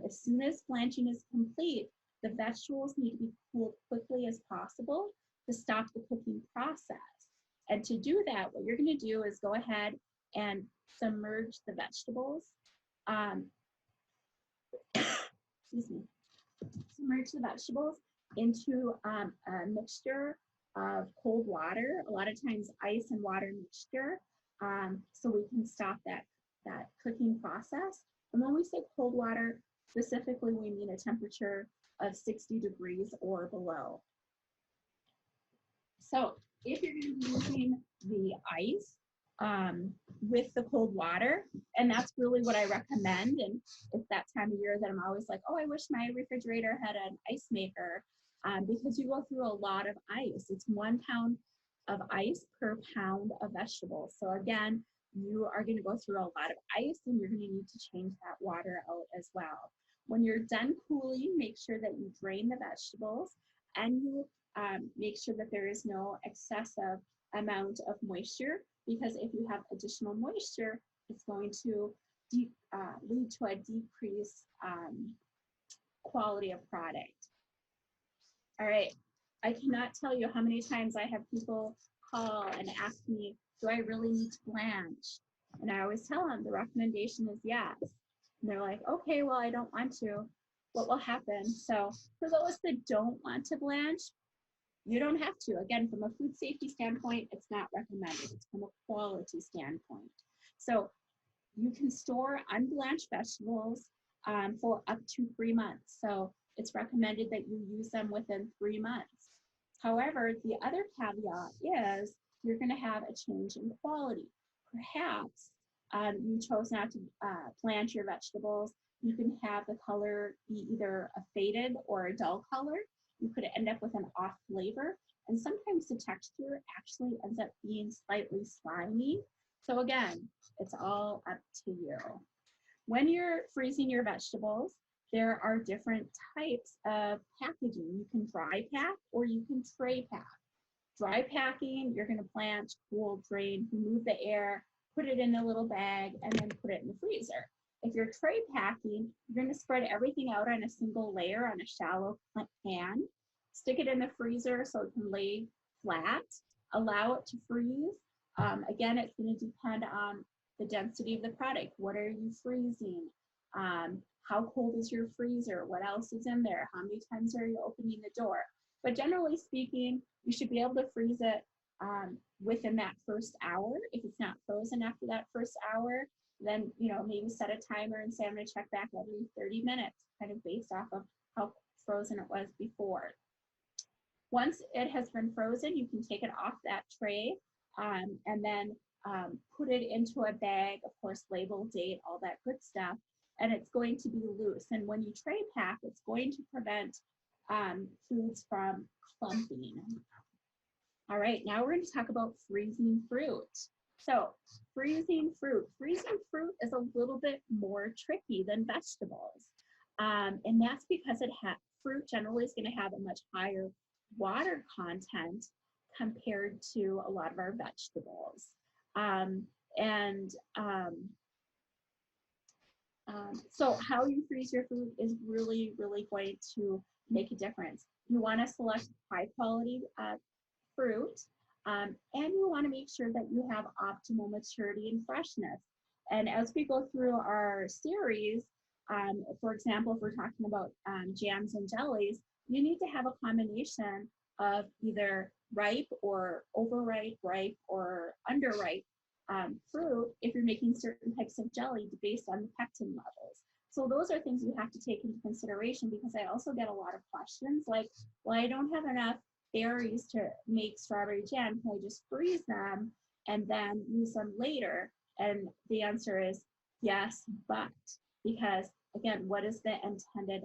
As soon as blanching is complete, the vegetables need to be cooled quickly as possible to stop the cooking process. And to do that, what you're going to do is go ahead and submerge the vegetables. Excuse me. Submerge the vegetables into a mixture of cold water, a lot of times ice and water mixture, so we can stop that cooking process. And when we say cold water, specifically we mean a temperature of 60 degrees or below. So if you're going to be using the ice with the cold water, and that's really what I recommend, and it's that time of year that I'm always like, oh, I wish my refrigerator had an ice maker, because you go through a lot of ice. It's 1 pound of ice per pound of vegetables. So again, you are going to go through a lot of ice, and you're going to need to change that water out as well. When you're done cooling, make sure that you drain the vegetables, and you make sure that there is no excessive amount of moisture, because if you have additional moisture, it's going to lead to a decreased quality of product. All right, I cannot tell you how many times I have people call and ask me, do I really need to blanch? And I always tell them the recommendation is yes. And they're like, okay, well, I don't want to. What will happen? So for those that don't want to blanch, you don't have to. Again, from a food safety standpoint, it's not recommended. It's from a quality standpoint. So you can store unblanched vegetables for up to 3 months. So it's recommended that you use them within 3 months. However, the other caveat is you're going to have a change in quality. Perhaps you chose not to blanch your vegetables. You can have the color be either a faded or a dull color. You could end up with an off flavor. And sometimes the texture actually ends up being slightly slimy. So again, it's all up to you. When you're freezing your vegetables, there are different types of packaging. You can dry pack or you can tray pack. Dry packing, you're going to blanch, cool, drain, remove the air, put it in a little bag, and then put it in the freezer. If you're tray packing, you're going to spread everything out on a single layer on a shallow pan, stick it in the freezer so it can lay flat, allow it to freeze. Again, it's going to depend on the density of the product. What are you freezing? How cold is your freezer? What else is in there? How many times are you opening the door? But generally speaking, you should be able to freeze it within that first hour. If it's not frozen after that first hour, then maybe set a timer and say I'm going to check back every 30 minutes, kind of based off of how frozen it was before. Once it has been frozen, you can take it off that tray and then put it into a bag, of course, label, date, all that good stuff, and it's going to be loose. And when you tray pack, it's going to prevent foods from clumping. All right, now we're going to talk about freezing fruit. So freezing fruit is a little bit more tricky than vegetables. And that's because fruit generally is going to have a much higher water content compared to a lot of our vegetables. So how you freeze your fruit is really, really going to make a difference. You want to select high quality fruit, and you want to make sure that you have optimal maturity and freshness. And as we go through our series, for example, if we're talking about jams and jellies, you need to have a combination of either ripe or overripe, ripe or underripe fruit if you're making certain types of jelly based on the pectin levels. So those are things you have to take into consideration, because I also get a lot of questions like, well, I don't have enough berries to make strawberry jam. Can I just freeze them and then use them later? And the answer is yes, but because again, what is the intended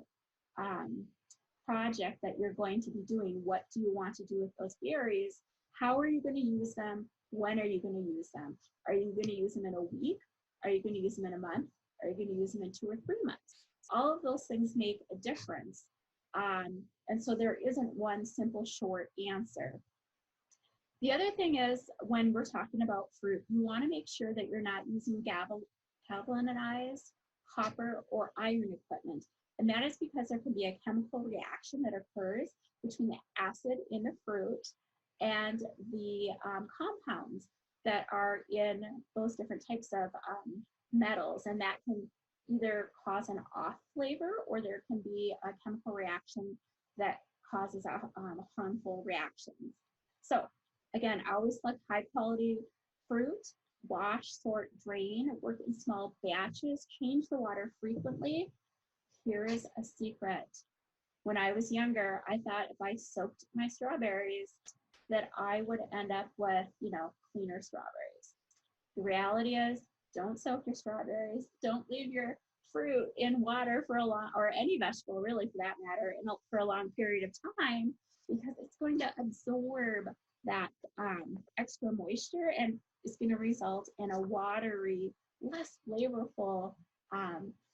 project that you're going to be doing? What do you want to do with those berries? How are you going to use them? When are you going to use them? Are you going to use them in a week? Are you going to use them in a month? Are you going to use them in 2 or 3 months? All of those things make a difference. And so there isn't one simple short answer. The other thing is, when we're talking about fruit, you want to make sure that you're not using galvanized copper or iron equipment. And that is because there can be a chemical reaction that occurs between the acid in the fruit and the compounds that are in those different types of metals. And that can either cause an off flavor, or there can be a chemical reaction that causes a harmful reactions. So again, always select high quality fruit, wash, sort, drain, work in small batches, change the water frequently. Here is a secret. When I was younger, I thought if I soaked my strawberries that I would end up with, cleaner strawberries. The reality is, don't soak your strawberries. Don't leave your fruit in water for a long, or any vegetable really for that matter, for a long period of time, because it's going to absorb that extra moisture and it's going to result in a watery, less flavorful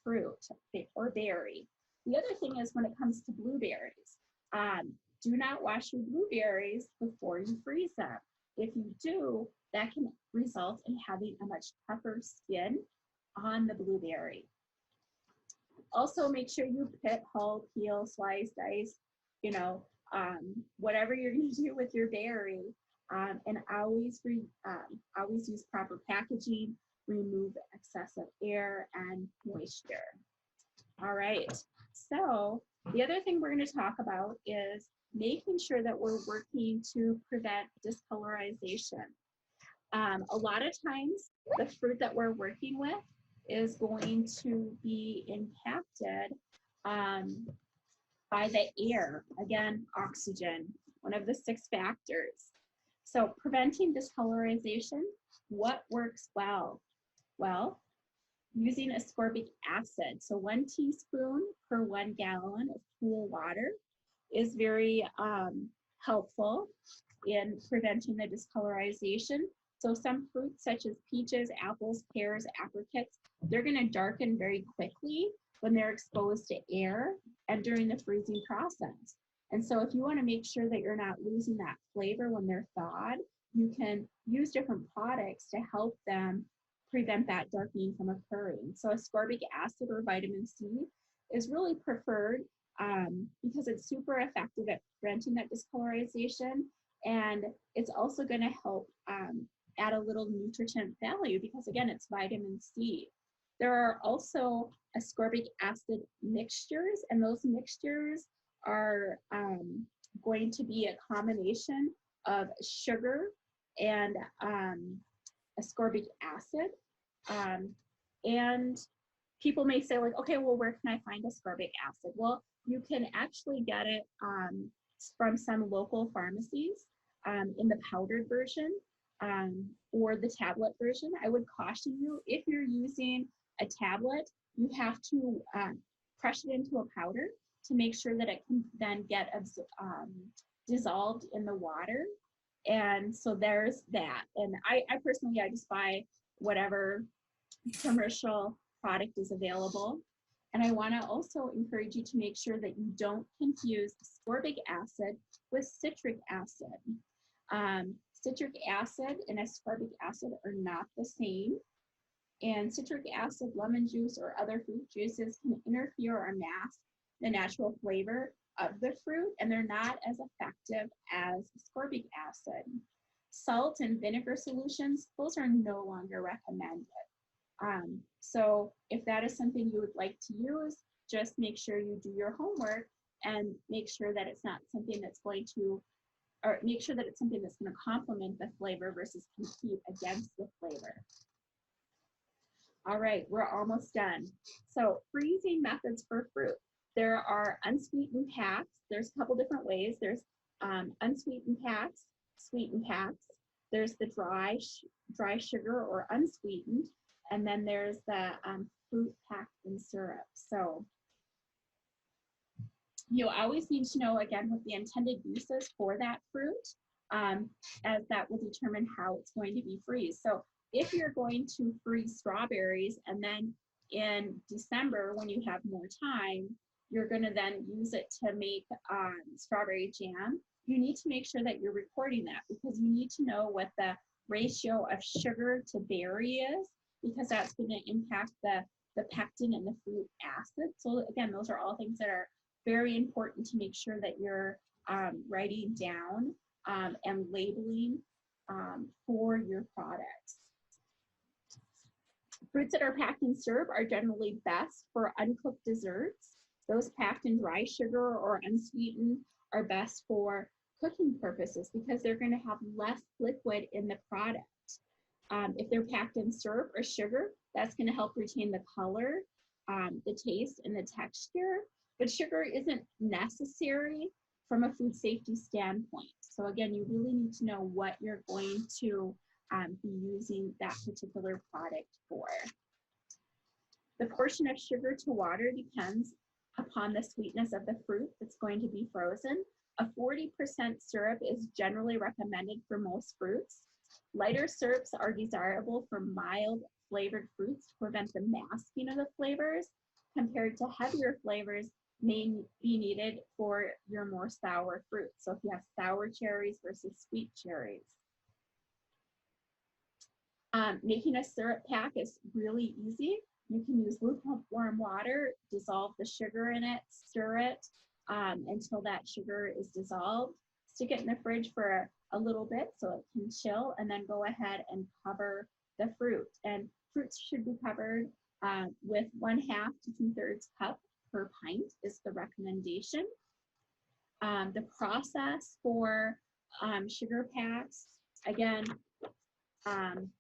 fruit or berry. The other thing is, when it comes to blueberries, do not wash your blueberries before you freeze them. if you do, that can result in having a much tougher skin on the blueberry. Also, make sure you pit, hull, peel, slice, dice, you know, whatever you're going to do with your berry. And always use proper packaging, remove excessive air and moisture. All right, so the other thing we're going to talk about is making sure that we're working to prevent discolorization. A lot of times, the fruit that we're working with is going to be impacted by the air. Again, oxygen, one of the 6 factors. So preventing discolorization, what works well? Well, using ascorbic acid. So 1 teaspoon per 1 gallon of cool water is very helpful in preventing the discolorization. So some fruits such as peaches, apples, pears, apricots, they're going to darken very quickly when they're exposed to air and during the freezing process. And so if you want to make sure that you're not losing that flavor when they're thawed, you can use different products to help them prevent that darkening from occurring. So ascorbic acid or vitamin C is really preferred because it's super effective at preventing that discolorization, and it's also going to help add a little nutrient value because, again, it's vitamin C. There are also ascorbic acid mixtures, and those mixtures are going to be a combination of sugar and ascorbic acid. And people may say, like, okay, well, where can I find ascorbic acid? Well, you can actually get it from some local pharmacies in the powdered version or the tablet version. I would caution you, if you're using a tablet, you have to crush it into a powder to make sure that it can then get dissolved in the water. And so there's that. And I personally, I just buy whatever commercial product is available. And I want to also encourage you to make sure that you don't confuse ascorbic acid with citric acid. Citric acid and ascorbic acid are not the same. And citric acid, lemon juice, or other fruit juices can interfere or mask the natural flavor of the fruit, and they're not as effective as ascorbic acid. Salt and vinegar solutions, those are no longer recommended. So if that is something you would like to use, just make sure you do your homework and make sure that it's not something that's going to, or make sure that it's something that's going to complement the flavor versus compete against the flavor. All right, we're almost done. So freezing methods for fruit. There are unsweetened packs. There's a couple different ways. There's unsweetened packs, sweetened packs. There's the dry sugar or unsweetened. And then there's the fruit Pectin syrup. So you always need to know, again, what the intended use is for that fruit, as that will determine how it's going to be freezed. So if you're going to freeze strawberries and then in December, when you have more time, you're going to then use it to make strawberry jam, you need to make sure that you're recording that, because you need to know what the ratio of sugar to berry is, because that's going to impact the pectin and the fruit acid. So again, those are all things that are very important to make sure that you're writing down and labeling for your products. Fruits that are packed in syrup are generally best for uncooked desserts. Those packed in dry sugar or unsweetened are best for cooking purposes because they're going to have less liquid in the product. If they're packed in syrup or sugar, that's going to help retain the color, the taste, and the texture. But sugar isn't necessary from a food safety standpoint. So again, you really need to know what you're going to be using that particular product for. The portion of sugar to water depends upon the sweetness of the fruit that's going to be frozen. A 40% syrup is generally recommended for most fruits. Lighter syrups are desirable for mild flavored fruits to prevent the masking of the flavors, compared to heavier flavors may be needed for your more sour fruits. So if you have sour cherries versus sweet cherries. Making a syrup pack is really easy. You can use lukewarm water, dissolve the sugar in it, stir it until that sugar is dissolved. Stick it in the fridge for a little bit so it can chill, and then go ahead and cover the fruit. And fruits should be covered with 1/2 to 2/3 cup per pint is the recommendation. The process for sugar packs, again,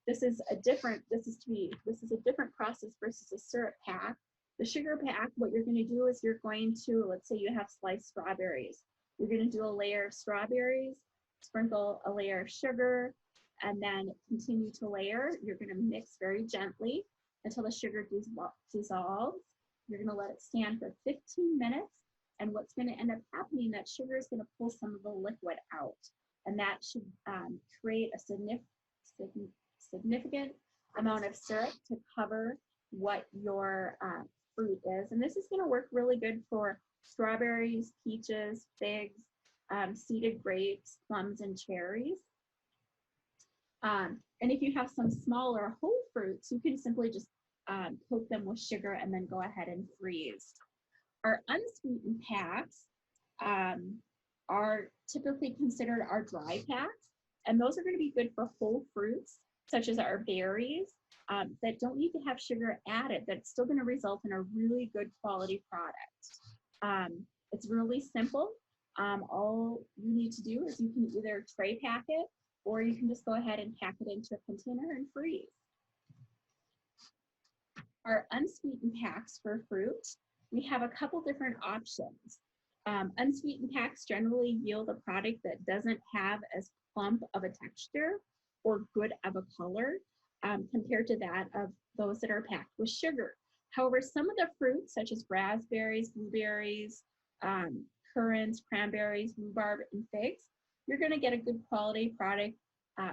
this is a different process versus a syrup pack. The sugar pack, what you're going to do is you're going to, let's say you have sliced strawberries. You're going to do a layer of strawberries, sprinkle a layer of sugar, and then continue to layer. You're going to mix very gently until the sugar dissolves. You're going to let it stand for 15 minutes. And what's going to end up happening, that sugar is going to pull some of the liquid out. And that should create a significant amount of syrup to cover what your fruit is. And this is going to work really good for strawberries, peaches, figs, seeded grapes, plums, and cherries. And if you have some smaller whole fruits, you can simply just coat them with sugar and then go ahead and freeze. Our unsweetened packs are typically considered our dry packs, and those are going to be good for whole fruits, such as our berries, that don't need to have sugar added, that's still going to result in a really good quality product. It's really simple. All you need to do is you can either tray pack it, or you can just go ahead and pack it into a container and freeze. Our unsweetened packs for fruit, we have a couple different options. Unsweetened packs generally yield a product that doesn't have as plump of a texture or good of a color compared to that of those that are packed with sugar. However, some of the fruits, such as raspberries, blueberries, currants, cranberries, rhubarb, and figs, you're going to get a good quality product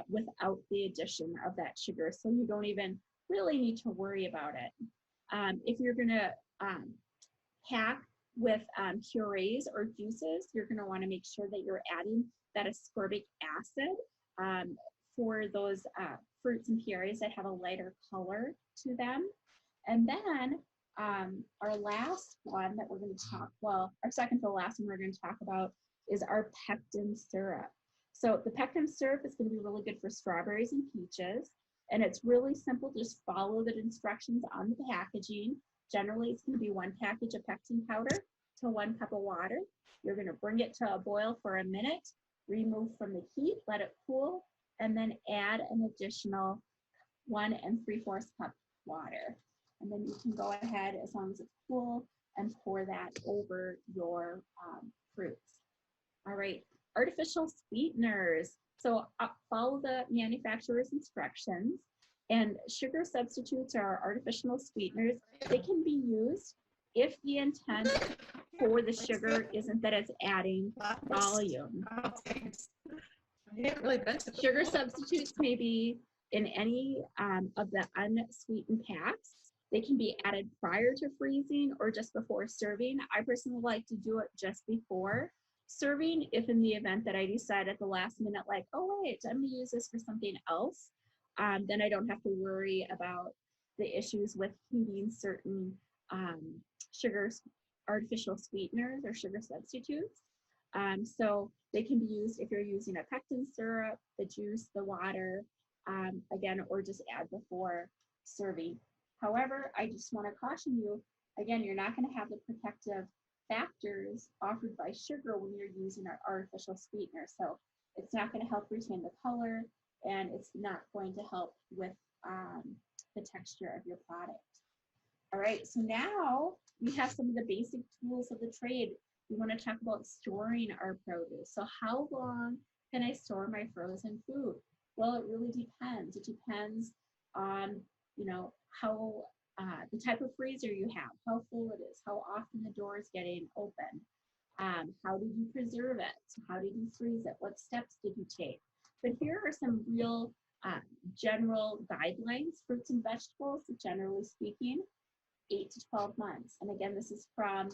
without the addition of that sugar. So you don't even really need to worry about it. If you're going to pack with purees or juices, you're going to want to make sure that you're adding that ascorbic acid for those fruits and purees that have a lighter color to them. And then our last one that we're going to talk, well, our second to last one we're going to talk about is our pectin syrup. So the pectin syrup is going to be really good for strawberries and peaches. And it's really simple. Just follow the instructions on the packaging. Generally, it's going to be 1 package of pectin powder to 1 cup of water. You're going to bring it to a boil for a minute, remove from the heat, let it cool, and then add an additional 1 3/4 cup water. And then you can go ahead, as long as it's cool, and pour that over your fruits. All right, artificial sweeteners. So follow the manufacturer's instructions. And sugar substitutes are artificial sweeteners. They can be used if the intent for the sugar isn't that it's adding volume. Sugar substitutes may be in any of the unsweetened packs. They can be added prior to freezing or just before serving. I personally like to do it just before serving, if in the event that I decide at the last minute, like, oh wait, I'm gonna use this for something else, then I don't have to worry about the issues with heating certain sugars, artificial sweeteners or sugar substitutes. So they can be used if you're using a pectin syrup, the juice, the water, again, or just add before serving. However, I just want to caution you, again, you're not going to have the protective factors offered by sugar when you're using our artificial sweetener. So it's not going to help retain the color, and it's not going to help with the texture of your product. All right, so now we have some of the basic tools of the trade. We want to talk about storing our produce. So how long can I store my frozen food? Well, it really depends. It depends on, how the type of freezer you have, how full it is, how often the door is getting open. How did you preserve it? How did you freeze it? What steps did you take? But here are some real general guidelines. Fruits and vegetables, generally speaking, 8 to 12 months. And again, this is from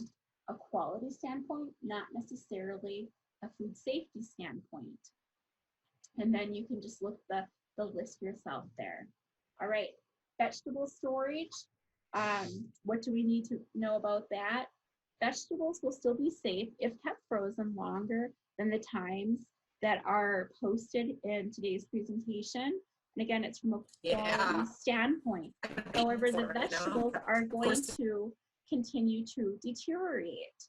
a quality standpoint, not necessarily a food safety standpoint. And then you can just look the list yourself there. All right, vegetable storage. What do we need to know about that? Vegetables will still be safe if kept frozen longer than the times that are posted in today's presentation. And again, it's from a quality standpoint. However, the vegetables are going to continue to deteriorate.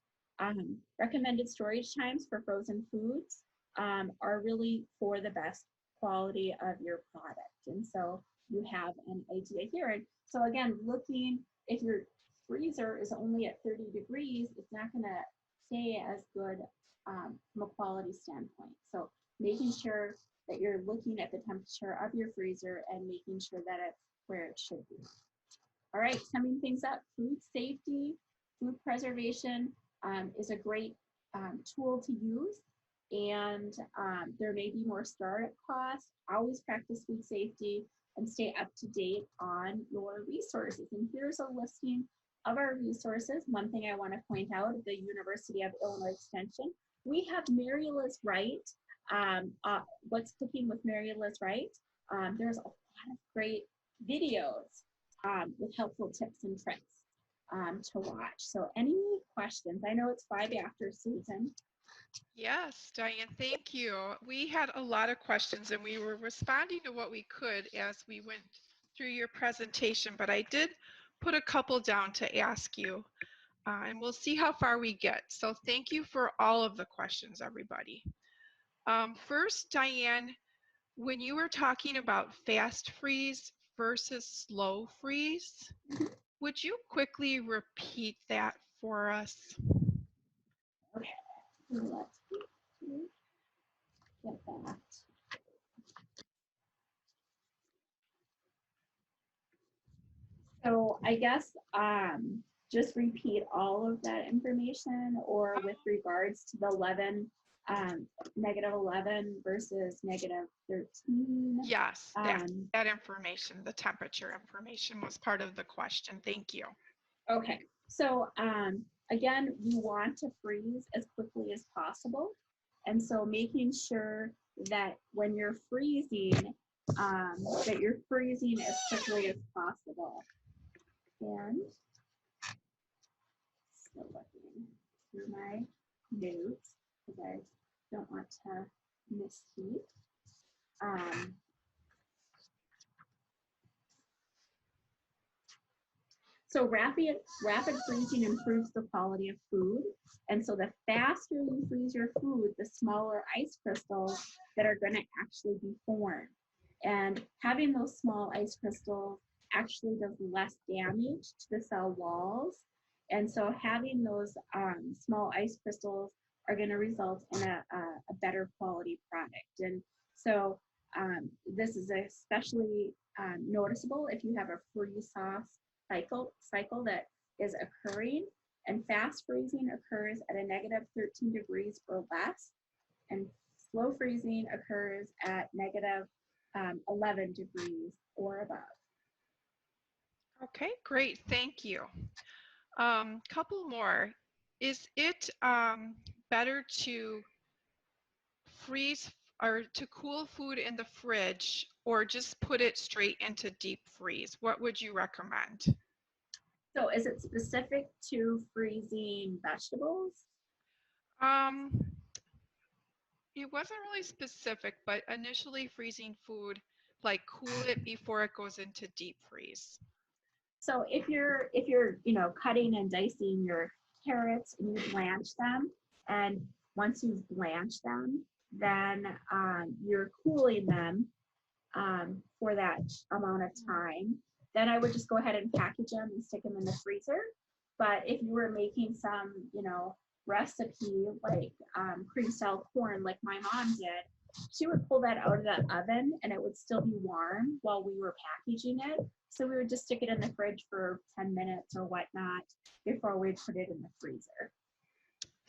Recommended storage times for frozen foods are really for the best quality of your product. And so you have an idea here. And so again, looking, if your freezer is only at 30 degrees, it's not going to stay as good from a quality standpoint. So making sure that you're looking at the temperature of your freezer and making sure that it's where it should be. All right, summing things up, food safety, food preservation is a great tool to use. And there may be more startup costs. Always practice food safety and stay up to date on your resources. And here's a listing of our resources. One thing I want to point out at the University of Illinois Extension, we have Mary Liz Wright. What's Cooking with Mary Liz Wright? There's a lot of great videos with helpful tips and tricks to watch. So any questions? I know it's 5 after, Susan. Yes, Diane, thank you. We had a lot of questions and we were responding to what we could as we went through your presentation, but I did put a couple down to ask you and we'll see how far we get. So thank you for all of the questions, everybody. First, Diane, when you were talking about fast freeze versus slow freeze, would you quickly repeat that for us? Okay, let's get that. So I guess just repeat all of that information, or with regards to the 11, negative 11 versus negative 13. Yes, that information, the temperature information was part of the question. Thank you. Okay, so again, we want to freeze as quickly as possible. And so making sure that when you're freezing, that you're freezing as quickly as possible. And still looking through my notes because I don't want to miss heat. So rapid freezing improves the quality of food. And so the faster you freeze your food, the smaller ice crystals that are going to actually be formed. And having those small ice crystals actually does less damage to the cell walls. And so having those small ice crystals are going to result in a better quality product. And so this is especially noticeable if you have a freeze-off cycle that is occurring, and fast freezing occurs at a negative 13 degrees or less, and slow freezing occurs at negative 11 degrees or above. Okay, great, thank you. Couple more. Is it better to freeze or to cool food in the fridge or just put it straight into deep freeze? What would you recommend? So is it specific to freezing vegetables? It wasn't really specific, but initially freezing food, like cool it before it goes into deep freeze. So if you're cutting and dicing your carrots and you blanch them, and once you've blanched them, then you're cooling them for that amount of time, then I would just go ahead and package them and stick them in the freezer. But if you were making some, recipe like cream style corn, like my mom did, she would pull that out of the oven and it would still be warm while we were packaging it. So we would just stick it in the fridge for 10 minutes or whatnot before we put it in the freezer.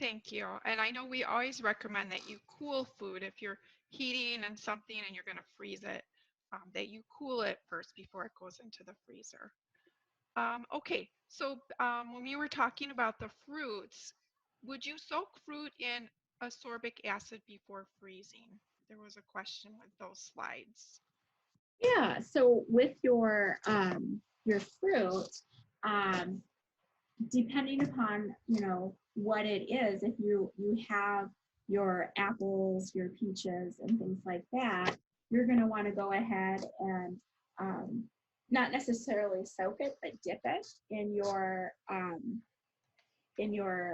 Thank you. And I know we always recommend that you cool food if you're heating and something and you're going to freeze it, that you cool it first before it goes into the freezer. Okay, so when you were talking about the fruits, would you soak fruit in ascorbic acid before freezing? There was a question with those slides. Yeah, so with your fruit, depending upon, what it is, if you have your apples, your peaches, and things like that, you're going to want to go ahead and not necessarily soak it, but dip it in your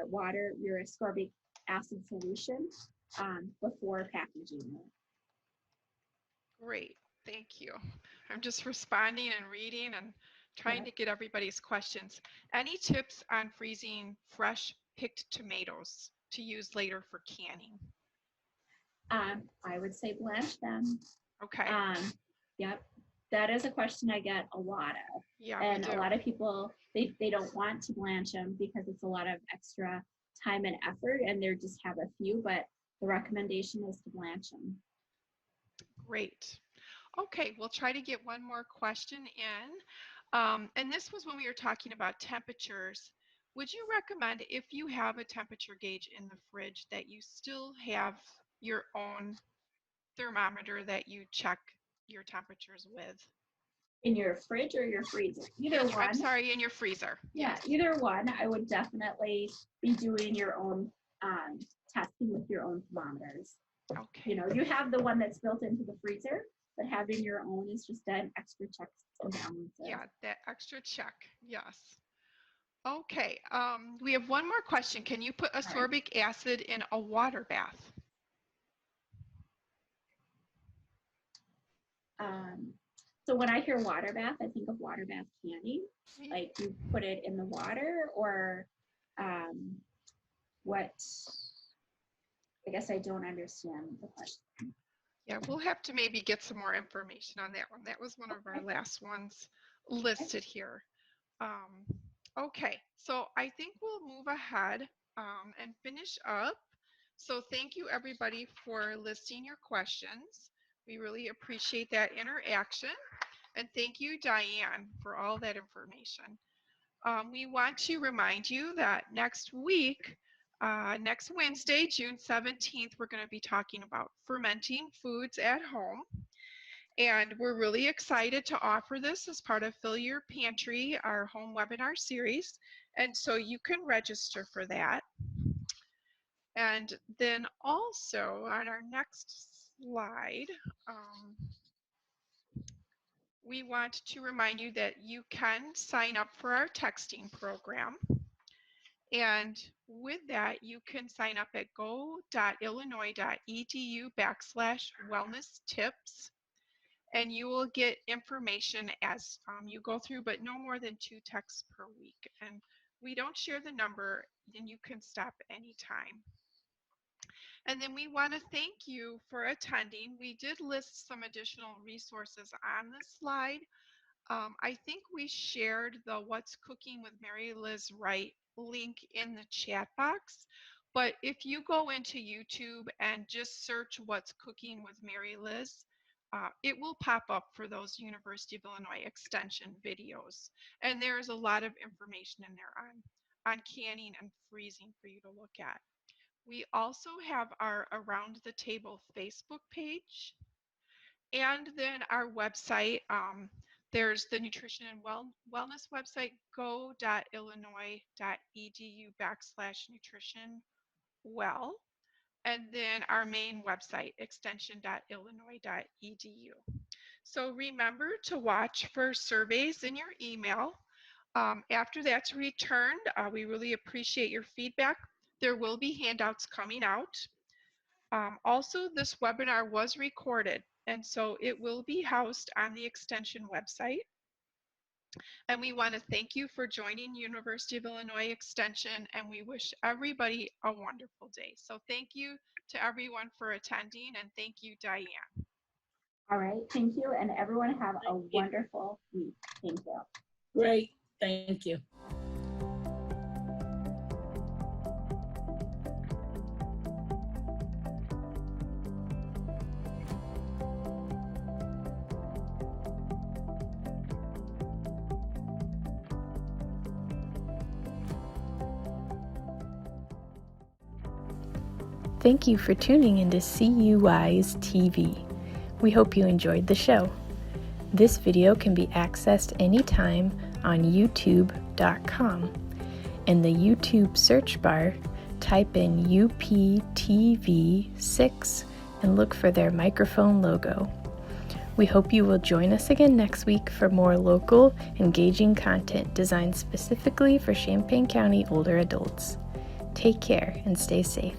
water, your ascorbic acid solution before packaging it. Great, thank you. I'm just responding and reading and trying to get everybody's questions. Any tips on freezing fresh picked tomatoes to use later for canning? I would say blanch them. Okay. Yep. That is a question I get a lot of. Yeah, and a lot of people, they don't want to blanch them because it's a lot of extra time and effort, and they just have a few, but the recommendation is to blanch them. Great. Okay, we'll try to get one more question in. And this was when we were talking about temperatures. Would you recommend, if you have a temperature gauge in the fridge, that you still have your own thermometer that you check your temperatures with? In your fridge or your freezer? Either one. I'm sorry, in your freezer. Yeah, either one. I would definitely be doing your own testing with your own thermometers. Okay. You have the one that's built into the freezer, but having your own is just an extra check and balance. Yeah, that extra check. Yes. Okay. We have one more question. Can you put ascorbic acid in a water bath? So when I hear water bath, I think of water bath canning. Like you put it in the water, or what? I guess I don't understand the question. Yeah, we'll have to maybe get some more information on that one. That was one of our last ones listed here. Okay, so I think we'll move ahead and finish up. So thank you everybody for listing your questions. We really appreciate that interaction. And thank you, Diane, for all that information. We want to remind you that next week, next Wednesday, June 17th, we're going to be talking about fermenting foods at home. And we're really excited to offer this as part of Fill Your Pantry, our home webinar series. And so you can register for that. And then also on our next slide, we want to remind you that you can sign up for our texting program. And with that, you can sign up at go.illinois.edu/wellness-tips. And you will get information as you go through, but no more than 2 texts per week. And we don't share the number, and you can stop anytime. And then we want to thank you for attending. We did list some additional resources on this slide. I think we shared the What's Cooking with Mary Liz Wright link in the chat box. But if you go into YouTube and just search What's Cooking with Mary Liz, it will pop up for those University of Illinois Extension videos. And there's a lot of information in there on canning and freezing for you to look at. We also have our Around the Table Facebook page. And then our website, there's the Nutrition and Wellness website, go.illinois.edu/nutritionwell. And then our main website, extension.illinois.edu. So remember to watch for surveys in your email. After that's returned, we really appreciate your feedback. There will be handouts coming out. Also, this webinar was recorded, and so it will be housed on the Extension website. And we want to thank you for joining University of Illinois Extension, and we wish everybody a wonderful day. So thank you to everyone for attending, and thank you, Diane. All right, thank you, and everyone have a wonderful week. Thank you. Great, thank you. Thank you for tuning into CUI's TV. We hope you enjoyed the show. This video can be accessed anytime on youtube.com. In the YouTube search bar, type in UPTV6 and look for their microphone logo. We hope you will join us again next week for more local, engaging content designed specifically for Champaign County older adults. Take care and stay safe.